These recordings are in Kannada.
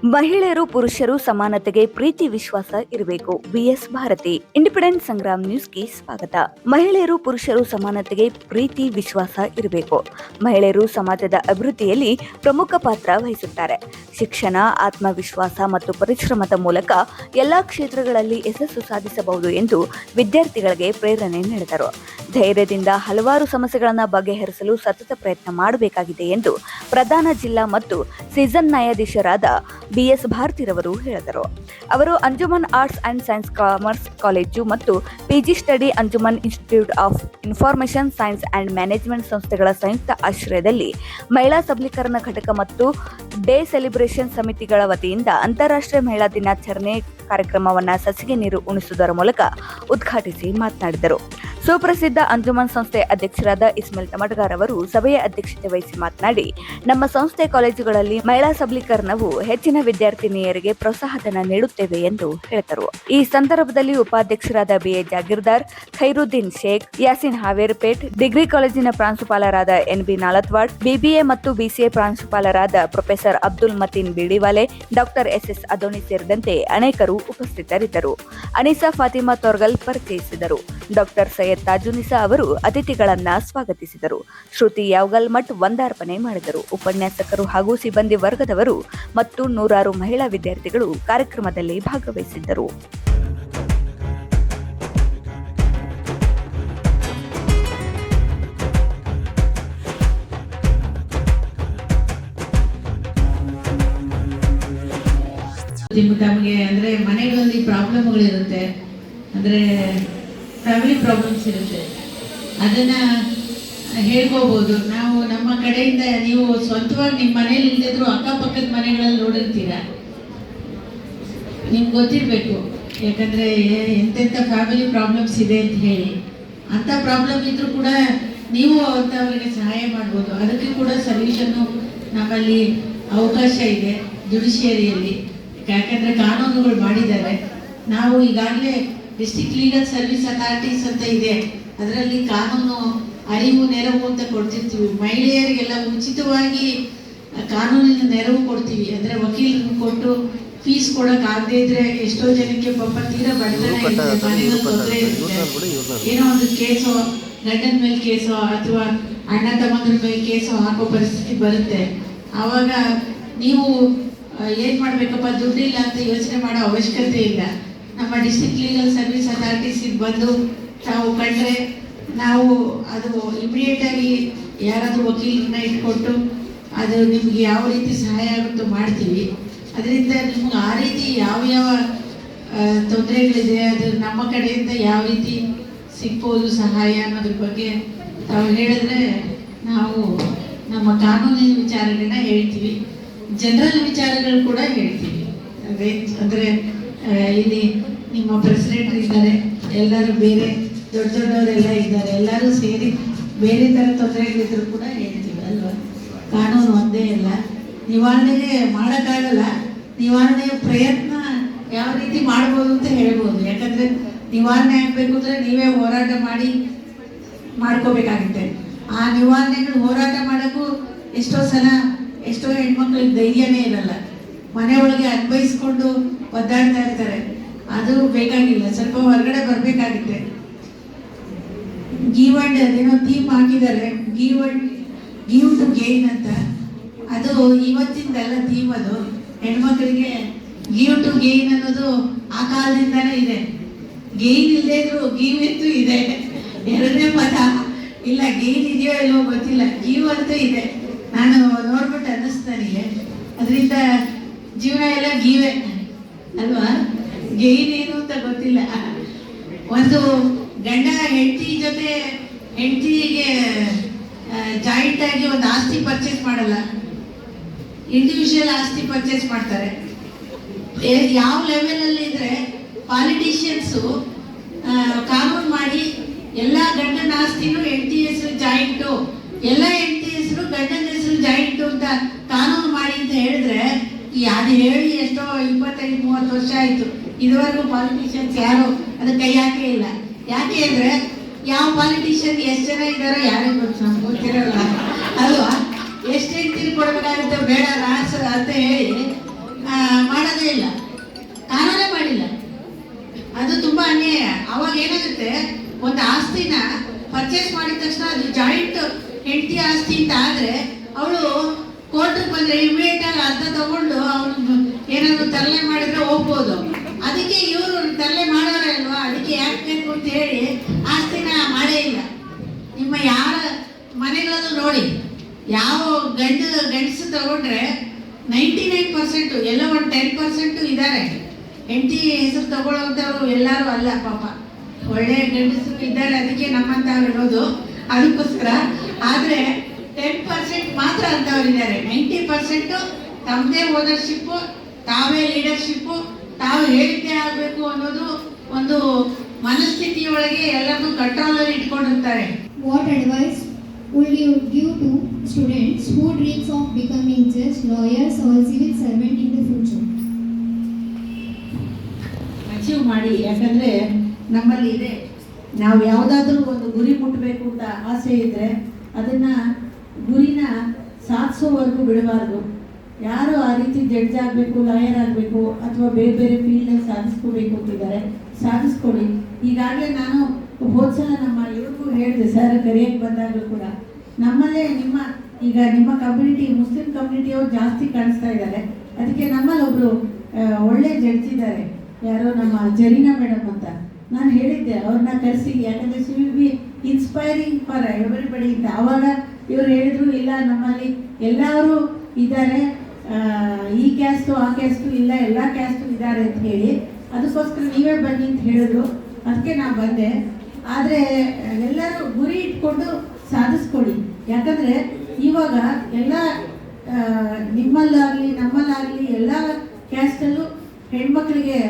ಮಹಿಳೆಯರು ಪುರುಷರು ಸಮಾನತೆಗೆ ಪ್ರೀತಿ ವಿಶ್ವಾಸ ಇರಬೇಕು. ಬಿಎಸ್ ಭಾರತಿ. ಇಂಡಿಪೆಂಡೆಂಟ್ ಸಂಗ್ರಾಮ್ ನ್ಯೂಸ್ಗೆ ಸ್ವಾಗತ. ಮಹಿಳೆಯರು ಪುರುಷರು ಸಮಾನತೆಗೆ ಪ್ರೀತಿ ವಿಶ್ವಾಸ ಇರಬೇಕು. ಮಹಿಳೆಯರು ಸಮಾಜದ ಅಭಿವೃದ್ಧಿಯಲ್ಲಿ ಪ್ರಮುಖ ಪಾತ್ರ ವಹಿಸುತ್ತಾರೆ. ಶಿಕ್ಷಣ, ಆತ್ಮವಿಶ್ವಾಸ ಮತ್ತು ಪರಿಶ್ರಮದ ಮೂಲಕ ಎಲ್ಲಾ ಕ್ಷೇತ್ರಗಳಲ್ಲಿ ಯಶಸ್ಸು ಸಾಧಿಸಬಹುದು ಎಂದು ವಿದ್ಯಾರ್ಥಿಗಳಿಗೆ ಪ್ರೇರಣೆ ನೀಡಿದರು. ಧೈರ್ಯದಿಂದ ಹಲವಾರು ಸಮಸ್ಯೆಗಳನ್ನು ಬಗೆಹರಿಸಲು ಸತತ ಪ್ರಯತ್ನ ಮಾಡಬೇಕಾಗಿದೆ ಎಂದು ಪ್ರಧಾನ ಜಿಲ್ಲಾ ಮತ್ತು ಸೀಸನ್ ನ್ಯಾಯಾಧೀಶರಾದ ಬಿಎಸ್ ಭಾರತಿರವರು ಹೇಳಿದರು. ಅವರು Anjuman arts and science commerce college ಮತ್ತು PG study Anjuman institute of information science and management ಸಂಸ್ಥೆಗಳ ಸಂಯುಕ್ತ ಆಶ್ರಯದಲ್ಲಿ ಮಹಿಳಾ ಸಬಲೀಕರಣ ಘಟಕ ಮತ್ತು ಡೇ ಸೆಲೆಬ್ರೇಷನ್ ಸಮಿತಿಗಳ ವತಿಯಿಂದ ಅಂತಾರಾಷ್ಟ್ರೀಯ ಮಹಿಳಾ ದಿನಾಚರಣೆ ಕಾರ್ಯಕ್ರಮವನ್ನು ಸಸಿಗೆ ನೀರು ಉಣಿಸುವುದರ ಮೂಲಕ ಉದ್ಘಾಟಿಸಿ ಮಾತನಾಡಿದರು. ಸುಪ್ರಸಿದ್ಧ ಅಂಜುಮನ್ ಸಂಸ್ಥೆ ಅಧ್ಯಕ್ಷರಾದ ಇಸ್ಮಾಯಿಲ್ ತಮಟಗಾರ್ ಅವರು ಸಭೆಯ ಅಧ್ಯಕ್ಷತೆ ವಹಿಸಿ ಮಾತನಾಡಿ, ನಮ್ಮ ಸಂಸ್ಥೆ ಕಾಲೇಜುಗಳಲ್ಲಿ ಮಹಿಳಾ ಸಬಲೀಕರಣವು ಹೆಚ್ಚಿನ ವಿದ್ಯಾರ್ಥಿನಿಯರಿಗೆ ಪ್ರೋತ್ಸಾಹಧನ ನೀಡುತ್ತೇವೆ ಎಂದು ಹೇಳಿದರು. ಈ ಸಂದರ್ಭದಲ್ಲಿ ಉಪಾಧ್ಯಕ್ಷರಾದ ಬಿಎ ಜಾಗೀರ್ದಾರ್, ಖೈರುದ್ದೀನ್ ಶೇಖ್, ಯಾಸಿನ್ ಹಾವೇರ್ಪೇಟ್, ಡಿಗ್ರಿ ಕಾಲೇಜಿನ ಪ್ರಾಂಶುಪಾಲರಾದ ಎನ್ಬಿ ನಾಲತ್ವಾಡ್, ಬಿಬಿಎ ಮತ್ತು ಬಿಸಿಎ ಪ್ರಾಂಶುಪಾಲರಾದ professor Abdul Mateen Bidiwale, doctor SS Adoni ಸೇರಿದಂತೆ ಅನೇಕರು ಉಪಸ್ಥಿತರಿದ್ದರು. ಅನಿಸಾ ಫಾತಿಮಾ ತೋರ್ಗಲ್ ಪರಿಚಯಿಸಿದರು. ಡಾಕ್ಟರ್ ಸೈಯದ್ ತಾಜುನಿಸಾ ಅವರು ಅತಿಥಿಗಳನ್ನ ಸ್ವಾಗತಿಸಿದರು. ಶ್ರುತಿ ಯಾವಗಲ್ ಮಠ್ ವಂದಾರ್ಪಣೆ ಮಾಡಿದರು. ಉಪನ್ಯಾಸಕರು ಹಾಗೂ ಸಿಬ್ಬಂದಿ ವರ್ಗದವರು ಮತ್ತು ನೂರಾರು ಮಹಿಳಾ ವಿದ್ಯಾರ್ಥಿಗಳು ಕಾರ್ಯಕ್ರಮದಲ್ಲಿ ಭಾಗವಹಿಸಿದ್ದರು. ತಮಗೆ ಅಂದರೆ ಮನೆಗಳಲ್ಲಿ ಪ್ರಾಬ್ಲಮ್ಗಳಿರುತ್ತೆ, ಅಂದರೆ ಫ್ಯಾಮಿಲಿ ಪ್ರಾಬ್ಲಮ್ಸ್ ಇರುತ್ತೆ, ಅದನ್ನು ಹೇಳ್ಕೋಬೋದು. ನಾವು ನಮ್ಮ ಕಡೆಯಿಂದ ನೀವು ಸ್ವಂತವಾಗಿ ನಿಮ್ಮ ಮನೇಲಿ ಇಲ್ದಿದ್ರು ಅಕ್ಕಪಕ್ಕದ ಮನೆಗಳಲ್ಲಿ ನೋಡಿರ್ತೀರ, ನಿಮ್ಗೆ ಗೊತ್ತಿರಬೇಕು. ಯಾಕಂದರೆ ಎಂತೆಂಥ ಫ್ಯಾಮಿಲಿ ಪ್ರಾಬ್ಲಮ್ಸ್ ಇದೆ ಅಂತ ಹೇಳಿ, ಅಂಥ ಪ್ರಾಬ್ಲಮ್ ಇದ್ದರೂ ಕೂಡ ನೀವು ಅಂಥವರಿಗೆ ಸಹಾಯ ಮಾಡ್ಬೋದು. ಅದಕ್ಕೆ ಕೂಡ ಸೊಲ್ಯೂಷನ್ನು ನಮ್ಮಲ್ಲಿ ಅವಕಾಶ ಇದೆ ಜುಡಿಷಿಯರಿಯಲ್ಲಿ. ಯಾಕಂದರೆ ಕಾನೂನುಗಳು ಮಾಡಿದ್ದಾರೆ. ನಾವು ಈಗಾಗಲೇ ಡಿಸ್ಟ್ರಿಕ್ಟ್ ಲೀಗಲ್ ಸರ್ವಿಸ್ ಅಥಾರಿಟೀಸ್ ಅಂತ ಇದೆ, ಅದರಲ್ಲಿ ಕಾನೂನು ಅರಿವು ನೆರವು ಅಂತ ಕೊಡ್ತಿರ್ತೀವಿ. ಮಹಿಳೆಯರಿಗೆಲ್ಲ ಉಚಿತವಾಗಿ ಕಾನೂನಿನ ನೆರವು ಕೊಡ್ತೀವಿ. ಅಂದರೆ ವಕೀಲರು ಕೊಟ್ಟು ಫೀಸ್ ಕೊಡೋಕ್ಕಾಗದೇ ಇದ್ರೆ ಎಷ್ಟೋ ಜನಕ್ಕೆ ಪಾಪ ತೀರಾ ಬಡತನ ಇರುತ್ತೆ, ಮನೆಯಲ್ಲಿ ತೊಂದರೆ ಇರುತ್ತೆ, ಏನೋ ಒಂದು ಕೇಸೋ, ಗಂಡನ ಮೇಲೆ ಕೇಸೋ ಅಥವಾ ಅಣ್ಣ ತಮ್ಮಂದ್ರ ಮೇಲೆ ಕೇಸೋ ಹಾಕೋ ಪರಿಸ್ಥಿತಿ ಬರುತ್ತೆ. ಆವಾಗ ನೀವು ಏನು ಮಾಡಬೇಕಪ್ಪ, ದುಡ್ಡಿಲ್ಲ ಅಂತ ಯೋಚನೆ ಮಾಡೋ ಅವಶ್ಯಕತೆ ಇಲ್ಲ. ನಮ್ಮ ಡಿಸ್ಟ್ರಿಕ್ಟ್ ಲೀಗಲ್ ಸರ್ವಿಸ್ ಅಥಾರಿಟೀಸಿಗೆ ಬಂದು ತಾವು ಕಂಡ್ರೆ ನಾವು ಅದು ಇಮಿಡಿಯೇಟಾಗಿ ಯಾರಾದರೂ ವಕೀಲರನ್ನ ಇಟ್ಕೊಟ್ಟು ಅದು ನಿಮಗೆ ಯಾವ ರೀತಿ ಸಹಾಯ ಆಗುತ್ತೋ ಮಾಡ್ತೀವಿ. ಅದರಿಂದ ನಿಮ್ಗೆ ಆ ರೀತಿ ಯಾವ ತೊಂದರೆಗಳಿದೆ, ಅದು ನಮ್ಮ ಕಡೆಯಿಂದ ಯಾವ ರೀತಿ ಸಿಗ್ಬೋದು ಸಹಾಯ ಅನ್ನೋದ್ರ ಬಗ್ಗೆ ತಾವು ಹೇಳಿದ್ರೆ ನಾವು ನಮ್ಮ ಕಾನೂನಿನ ವಿಚಾರಗಳನ್ನ ಹೇಳ್ತೀವಿ, ಜನರಲ್ ವಿಚಾರಗಳು ಕೂಡ ಹೇಳ್ತೀವಿ. ಅಂದರೆ ಇಲ್ಲಿ ನಿಮ್ಮ ಪ್ರೆಸಿಡೆಂಟ್ ಇದ್ದಾರೆ, ಎಲ್ಲರೂ ಬೇರೆ ದೊಡ್ಡ ದೊಡ್ಡವರೆಲ್ಲ ಇದ್ದಾರೆ, ಎಲ್ಲರೂ ಸೇರಿ ಬೇರೆ ಥರ ತೊಂದರೆಗಳಿದ್ರು ಕೂಡ ಹೇಳ್ತೀವಿ ಅಲ್ವಾ. ಕಾನೂನು ಒಂದೇ ಇಲ್ಲ, ನಿವಾರಣೆಗೆ ಮಾಡೋಕ್ಕಾಗಲ್ಲ, ನಿವಾರಣೆಯ ಪ್ರಯತ್ನ ಯಾವ ರೀತಿ ಮಾಡ್ಬೋದು ಅಂತ ಹೇಳ್ಬೋದು. ಯಾಕಂದರೆ ನಿವಾರಣೆ ಆಗಬೇಕು ಅಂದರೆ ನೀವೇ ಹೋರಾಟ ಮಾಡ್ಕೋಬೇಕಾಗುತ್ತೆ. ಆ ನಿವಾರಣೆಗಳು ಹೋರಾಟ ಮಾಡೋಕ್ಕೂ ಎಷ್ಟೋ ಹೆಣ್ಮಕ್ಳಿಗೆ ಧೈರ್ಯನೇ ಇರಲ್ಲ, ಮನೆ ಒಳಗೆ ಅನ್ವಯಿಸ್ಕೊಂಡು ಒದ್ದಾಡ್ತಾ ಇರ್ತಾರೆ. ಅದು ಬೇಕಾಗಿಲ್ಲ, ಸ್ವಲ್ಪ ಹೊರಗಡೆ ಬರಬೇಕಾಗುತ್ತೆ. ಗಿವ್ ಅಂಡ್ ಅದೇನೋ ಥೀಮ್ ಹಾಕಿದ್ದಾರೆ, ಗಿವ್ ಟು ಗೇನ್ ಅಂತ. ಅದು ಇವತ್ತಿಂದಲ್ಲ ಥೀಮ್, ಅದು ಹೆಣ್ಮಕ್ಳಿಗೆ ಗಿವ್ ಟು ಗೇನ್ ಅನ್ನೋದು ಆ ಕಾಲದಿಂದನೇ ಇದೆ. ಗೇನ್ ಇಲ್ಲದೇ ಇದ್ರು ಗಿವ್ ಅಂತೂ ಇದೆ, ಎರಡನೇ ಪದ ಇಲ್ಲ. ಗೇನ್ ಇದೆಯೋ ಇಲ್ಲವೋ ಗೊತ್ತಿಲ್ಲ, ಗಿವ್ ಅಂತೂ ಇದೆ. ನಾನು ನೋಡ್ಬಿಟ್ಟು ಅನ್ನಿಸ್ತು ನನಗೆ, ಅದರಿಂದ ಜೀವನ ಎಲ್ಲ ಗೀವೆ ಅಲ್ವಾ. ಗೇನ್ ಏನು ಅಂತ ಗೊತ್ತಿಲ್ಲ. ಒಂದು ಗಂಡ ಹೆಂಡತಿಗೆ ಜಾಯಿಂಟ್ ಆಗಿ ಒಂದು ಆಸ್ತಿ ಪರ್ಚೇಸ್ ಮಾಡಲ್ಲ, ಇಂಡಿವಿಜುವಲ್ ಆಸ್ತಿ ಪರ್ಚೇಸ್ ಮಾಡ್ತಾರೆ. ಯಾವ ಲೆವೆಲಲ್ಲಿ ಇದ್ರೆ ಪಾಲಿಟಿಷಿಯನ್ಸು ಕಾನೂನು ಮಾಡಿ ಎಲ್ಲ ಗಂಡನ ಆಸ್ತಿನೂ ಹೆಂಡತಿ ಹೆಸರು ಜಾಯಿಂಟು, ಎಲ್ಲ ಹೆಂಡತಿ ಹೆಸರು ಗಂಡನ ಹೆಸರು ಜಾಯಿಂಟು ಅಂತ ಕಾನೂನು ಮಾಡಿ ಅಂತ ಹೇಳಿದ್ರೆ, ಅದು ಹೇಳಿ ಎಷ್ಟೋ 25-30 ವರ್ಷ ಆಯಿತು, ಇದುವರೆಗೂ ಪಾಲಿಟಿಷಿಯನ್ಸ್ ಯಾರು ಅದಕ್ಕೆ ಕೈ ಹಾಕೇ ಇಲ್ಲ. ಯಾಕೆ ಅಂದರೆ ಯಾವ ಪಾಲಿಟಿಷಿಯನ್ ಎಷ್ಟು ಜನ ಇದ್ದಾರೋ ಯಾರೇ ಗೊತ್ತು, ನಮ್ಗೆ ಗೊತ್ತಿರಲ್ಲ ಅಲ್ವಾ. ಎಷ್ಟು ಹೆಂಡ್ತಿರು ಕೊಡಬೇಕಾಗುತ್ತೆ, ಬೇಡ ರಾಸ ಅಂತ ಹೇಳಿ ಮಾಡೋದೇ ಇಲ್ಲ, ಕಾನೂನೇ ಮಾಡಿಲ್ಲ. ಅದು ತುಂಬ ಅನ್ಯಾಯ. ಅವಾಗ ಏನಾಗುತ್ತೆ, ಒಂದು ಆಸ್ತಿನ ಪರ್ಚೇಸ್ ಮಾಡಿದ ತಕ್ಷಣ ಅದು ಜಾಯಿಂಟ್ ಹೆಂಡತಿ ಆಸ್ತಿ ಅಂತ ಆದರೆ ಅವಳು ಕೋರ್ಟಿಗೆ ಬಂದರೆ ಇಮಿಡಿಯೇಟಾಗಿ ಅರ್ಧ ತಗೊಂಡು ಅವನು ಏನಾದರೂ ತರಲೆ ಮಾಡಿದ್ರೆ ಹೋಗ್ಬೋದು. ಅದಕ್ಕೆ ಇವರು ತರಲೆ ಮಾಡೋರೆ ಅಲ್ವಾ, ಅದಕ್ಕೆ ಯಾಕೆ ಬೇಕು ಅಂತ ಹೇಳಿ ಆಸ್ತಿನ ಮಾಡೇ ಇಲ್ಲ. ನಿಮ್ಮ ಯಾರ ಮನೆಗಳಲ್ಲೂ ನೋಡಿ, ಯಾವ ಗಂಡಸು ತಗೊಂಡ್ರೆ 99% ಎಲ್ಲ ಒಂದು 10% ಇದ್ದಾರೆ. ಹೆಂಡತಿ ಹೆಸರು ತಗೊಳ್ಳೋಂಥವ್ರು ಎಲ್ಲರೂ ಅಲ್ಲ ಪಾಪ, ಒಳ್ಳೆ ಗಂಡಸರು ಇದ್ದಾರೆ, ಅದಕ್ಕೆ ನಮ್ಮಂಥವ್ರು ಇರೋದು ಅದಕ್ಕೋಸ್ಕರ. ಆದರೆ 10% ಮಾತ್ರ ಅಂಥವ್ರಿದ್ದಾರೆ. 90% ತಮ್ಮದೇ ಓನರ್ಶಿಪ್ಪು, ತಾವೇ ಲೀಡರ್ಶಿಪ್ಪು, ತಾವು ಹೇಳಿದ್ದೇ ಆಗಬೇಕು ಅನ್ನೋದು ಒಂದು ಮನಸ್ಥಿತಿಯೊಳಗೆ ಎಲ್ಲರನ್ನೂ ಕಂಟ್ರೋಲಲ್ಲಿ ಇಟ್ಕೊಂಡಿರ್ತಾರೆ. What advice would you give to students who dreams of becoming judge, lawyers or civil servant in the future? Achieve ಮಾಡಿ. ಯಾಕಂದರೆ ನಮ್ಮಲ್ಲಿ ಇದೆ, ನಾವು ಯಾವುದಾದ್ರೂ ಒಂದು ಗುರಿ ಮುಟ್ಟಬೇಕು ಅಂತ ಆಸೆ ಇದ್ದರೆ ಅದನ್ನು ಗುರಿನ ಸಾಧಿಸೋವರೆಗೂ ಬಿಡಬಾರ್ದು. ಯಾರು ಆ ರೀತಿ ಜಡ್ಜ್ ಆಗಬೇಕು, ಲಾಯರ್ ಆಗಬೇಕು ಅಥವಾ ಬೇರೆ ಬೇರೆ ಫೀಲ್ಡಲ್ಲಿ ಸಾಧಿಸ್ಕೋಬೇಕು ಅಂತಿದ್ದಾರೆ, ಸಾಧಿಸ್ಕೊಳ್ಳಿ. ಈಗಾಗಲೇ ನಾನು ಹೋದ ಸಲ ನಮ್ಮ ಇವ್ರಿಗೂ ಹೇಳಿದೆ, ಸರ್ ಕರಿಯಕ್ಕೆ ಬಂದಾಗಲೂ ಕೂಡ ನಮ್ಮಲ್ಲೇ ನಿಮ್ಮ ಕಮ್ಯುನಿಟಿ, ಮುಸ್ಲಿಂ ಕಮ್ಯುನಿಟಿಯವ್ರು ಜಾಸ್ತಿ ಕಾಣಿಸ್ತಾ ಇದ್ದಾರೆ. ಅದಕ್ಕೆ ನಮ್ಮಲ್ಲಿ ಒಬ್ಬರು ಒಳ್ಳೆ ಜಡ್ಜ್ ಇದ್ದಾರೆ, ಯಾರೋ ನಮ್ಮ ಜರೀನಾ ಮೇಡಮ್ ಅಂತ. ನಾನು ಹೇಳಿದ್ದೆ ಅವ್ರನ್ನ ಕರೆಸಿ, ಯಾಕಂದರೆ she will be inspiring for everybody ಅಂತ. ಆವಾಗ ಇವರು ಹೇಳಿದ್ರು, ಇಲ್ಲ ನಮ್ಮಲ್ಲಿ ಎಲ್ಲರೂ ಇದ್ದಾರೆ, ಈ ಕ್ಯಾಸ್ಟು ಆ ಕ್ಯಾಸ್ಟು ಇಲ್ಲ, ಎಲ್ಲ ಕ್ಯಾಸ್ಟು ಇದ್ದಾರೆ ಅಂತ ಹೇಳಿ, ಅದಕ್ಕೋಸ್ಕರ ನೀವೇ ಬನ್ನಿ ಅಂತ ಹೇಳಿದ್ರು. ಅದಕ್ಕೆ ನಾನು ಬಂದೆ. ಆದರೆ ಎಲ್ಲರೂ ಗುರಿ ಇಟ್ಕೊಂಡು ಸಾಧಿಸ್ಕೊಳ್ಳಿ. ಯಾಕಂದರೆ ಇವಾಗ ಎಲ್ಲ ನಿಮ್ಮಲ್ಲಾಗಲಿ ನಮ್ಮಲ್ಲಾಗಲಿ ಎಲ್ಲ ಕ್ಯಾಸ್ಟಲ್ಲೂ ಹೆಣ್ಮಕ್ಳಿಗೆ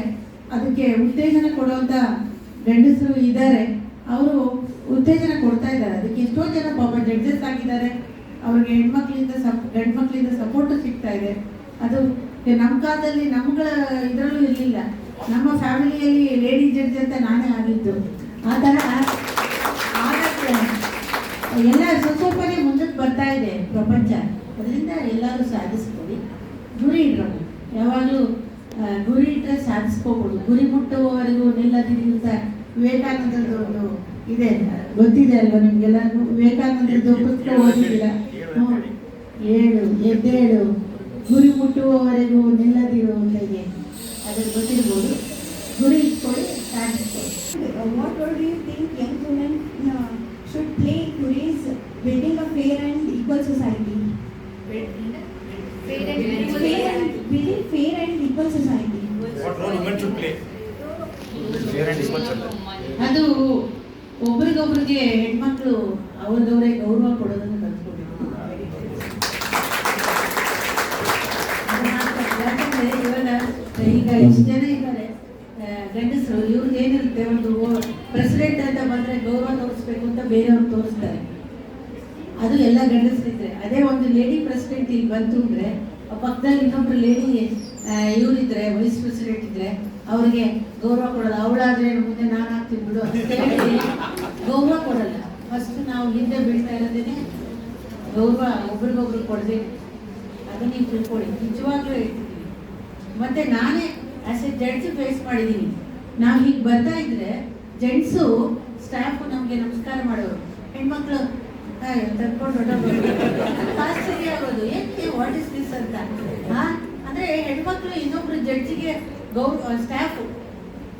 ಅದಕ್ಕೆ ಉತ್ತೇಜನ ಕೊಡುವಂಥ ಗಂಡಸರು ಇದ್ದಾರೆ, ಅವರು ಉತ್ತೇಜನ ಕೊಡ್ತಾ ಇದ್ದಾರೆ. ಅದಕ್ಕೆ ಎಷ್ಟೋ ಜನ ಪಾಪ ಜಡ್ಜಸ್ ಆಗಿದ್ದಾರೆ, ಅವ್ರಿಗೆ ಗಂಡು ಮಕ್ಕಳಿಂದ ಸಪೋರ್ಟು ಸಿಗ್ತಾ ಇದೆ. ಅದು ನಮ್ಮ ಕಾಲದಲ್ಲಿ ನಮ್ಗಳ ಇದರಲ್ಲೂ ಇರಲಿಲ್ಲ. ನಮ್ಮ ಫ್ಯಾಮಿಲಿಯಲ್ಲಿ ಲೇಡಿ ಜಡ್ಜ್ ಅಂತ ನಾನೇ ಆಗಿದ್ದು. ಆ ಥರ ಆಗಕ್ಕೆ ಎಲ್ಲ ಸ್ವಲ್ಪನೇ ಮುಂದಕ್ಕೆ ಬರ್ತಾ ಇದೆ ಪ್ರಪಂಚ. ಅದರಿಂದ ಎಲ್ಲರೂ ಸಾಧಿಸ್ಕೊಳ್ಳಿ, ಗುರಿ ಇಡೋಣ. ಯಾವಾಗಲೂ ಗುರಿ ಇಟ್ಟರೆ ಸಾಧಿಸ್ಕೋಬೋದು. ಗುರಿ ಮುಟ್ಟುವವರೆಗೂ ನಿಲ್ಲದಿರಿ ಅಂತ ವಿವೇಕಾನಂದರದ್ದು ಒಂದು ಇದೆ, ಗೊತ್ತಿದೆ ಅಲ್ವಾ ನಿಮಗೆಲ್ಲರಿಗೂ? ವಿವೇಕಾನಂದರದ್ದು ಪುಸ್ತಕ ಓದಿದ್ದೀರ? ಏಳು ಎದ್ದೇಳು, ಗುರಿ ಮುಟ್ಟುವವರೆಗೂ ನಿಲ್ಲದಿರು ಅಂತ ಇದೆ, ಅದ್ರ ಗೊತ್ತಿರ್ಬೋದು. ಗುರಿ ಇಟ್ಕೊಳ್ಳಿ, ಸಾಧಿಸ್ಕೊಳ್ಳಿ. What role do you think young women should play in today's building a fair and equal society? Building fair and equal society. What role women should play? Fair and equal society. ಅದು ಒಬ್ರಿಗೊಬ್ರಿಗೆ ಹೆಣ್ಮಕ್ಳು ಅವ್ರಿಗವ್ರೆ ಗೌರವ ಕೊಡೋದನ್ನು ಕಲ್ತ್ಕೊಳ್ಬೇಕು. ಯಾಕಂದರೆ ಇವಾಗ ಈಗ ಇಷ್ಟು ಜನ ಇದ್ದಾರೆ ಗಂಡಸರು, ಇವ್ರಿಗೆ ಏನಿರುತ್ತೆ, ಒಂದು ಪ್ರೆಸಿಡೆಂಟ್ ಅಂತ ಬಂದರೆ ಗೌರವ ತೋರಿಸ್ಬೇಕು ಅಂತ ಬೇರೆಯವ್ರು ತೋರಿಸ್ತಾರೆ. ಅದು ಎಲ್ಲ ಗಂಡಸರಿದ್ರೆ. ಅದೇ ಒಂದು ಲೇಡಿ ಪ್ರೆಸಿಡೆಂಟ್ ಇಲ್ಲಿ ಬಂತು ಅಂದರೆ ಪಕ್ಕದಲ್ಲಿ ಇನ್ನೊಬ್ರು ಲೇಡಿ ಇವರಿದ್ರೆ, ವೈಸ್ ಪ್ರೆಸಿಡೆಂಟ್ ಇದ್ದರೆ ಅವ್ರಿಗೆ ಗೌರವ ಕೊಡಲ್ಲ. ಅವಳಾದರೆ ಮುಂದೆ ನಾನು ಆಗ್ತೀನಿ ಬಿಡು ಅಂತ ಹೇಳಿ ಗೌರವ ಕೊಡಲ್ಲ. ಫಸ್ಟ್ ನಾವು ಹಿಂದೆ ಬೀಳ್ತಾ ಇರೋದೇ ಗೌರವ ಒಬ್ರಿಗೊಬ್ರು ಕೊಡದೆ. ಅದನ್ನ ನೀವು ತಿಳ್ಕೊಳ್ಳಿ, ನಿಜವಾಗ್ಲೂ ಹೇಳ್ತಿದ್ದೀನಿ. ಮತ್ತು ನಾನೇ ಆ್ಯಸ್ ಎ ಜಡ್ಜ್ ಫೇಸ್ ಮಾಡಿದ್ದೀನಿ. ನಾವು ಹೀಗೆ ಬರ್ತಾ ಇದ್ರೆ ಜೆಂಟ್ಸು ಸ್ಟಾಫು ನಮಗೆ ನಮಸ್ಕಾರ ಮಾಡೋರು, ಹೆಣ್ಮಕ್ಳು ತರ್ಕೊಂಡು ಆಶ್ಚರ್ಯ ಆಗೋದು, ಏಕೆ ವಾಟ್ ಇಸ್ ದಿಸ್ ಅಂತ. ಅಂದರೆ ಹೆಣ್ಮಕ್ಳು ಇನ್ನೊಬ್ರು ಜಡ್ಜಿಗೆ ಸ್ಟಾಫು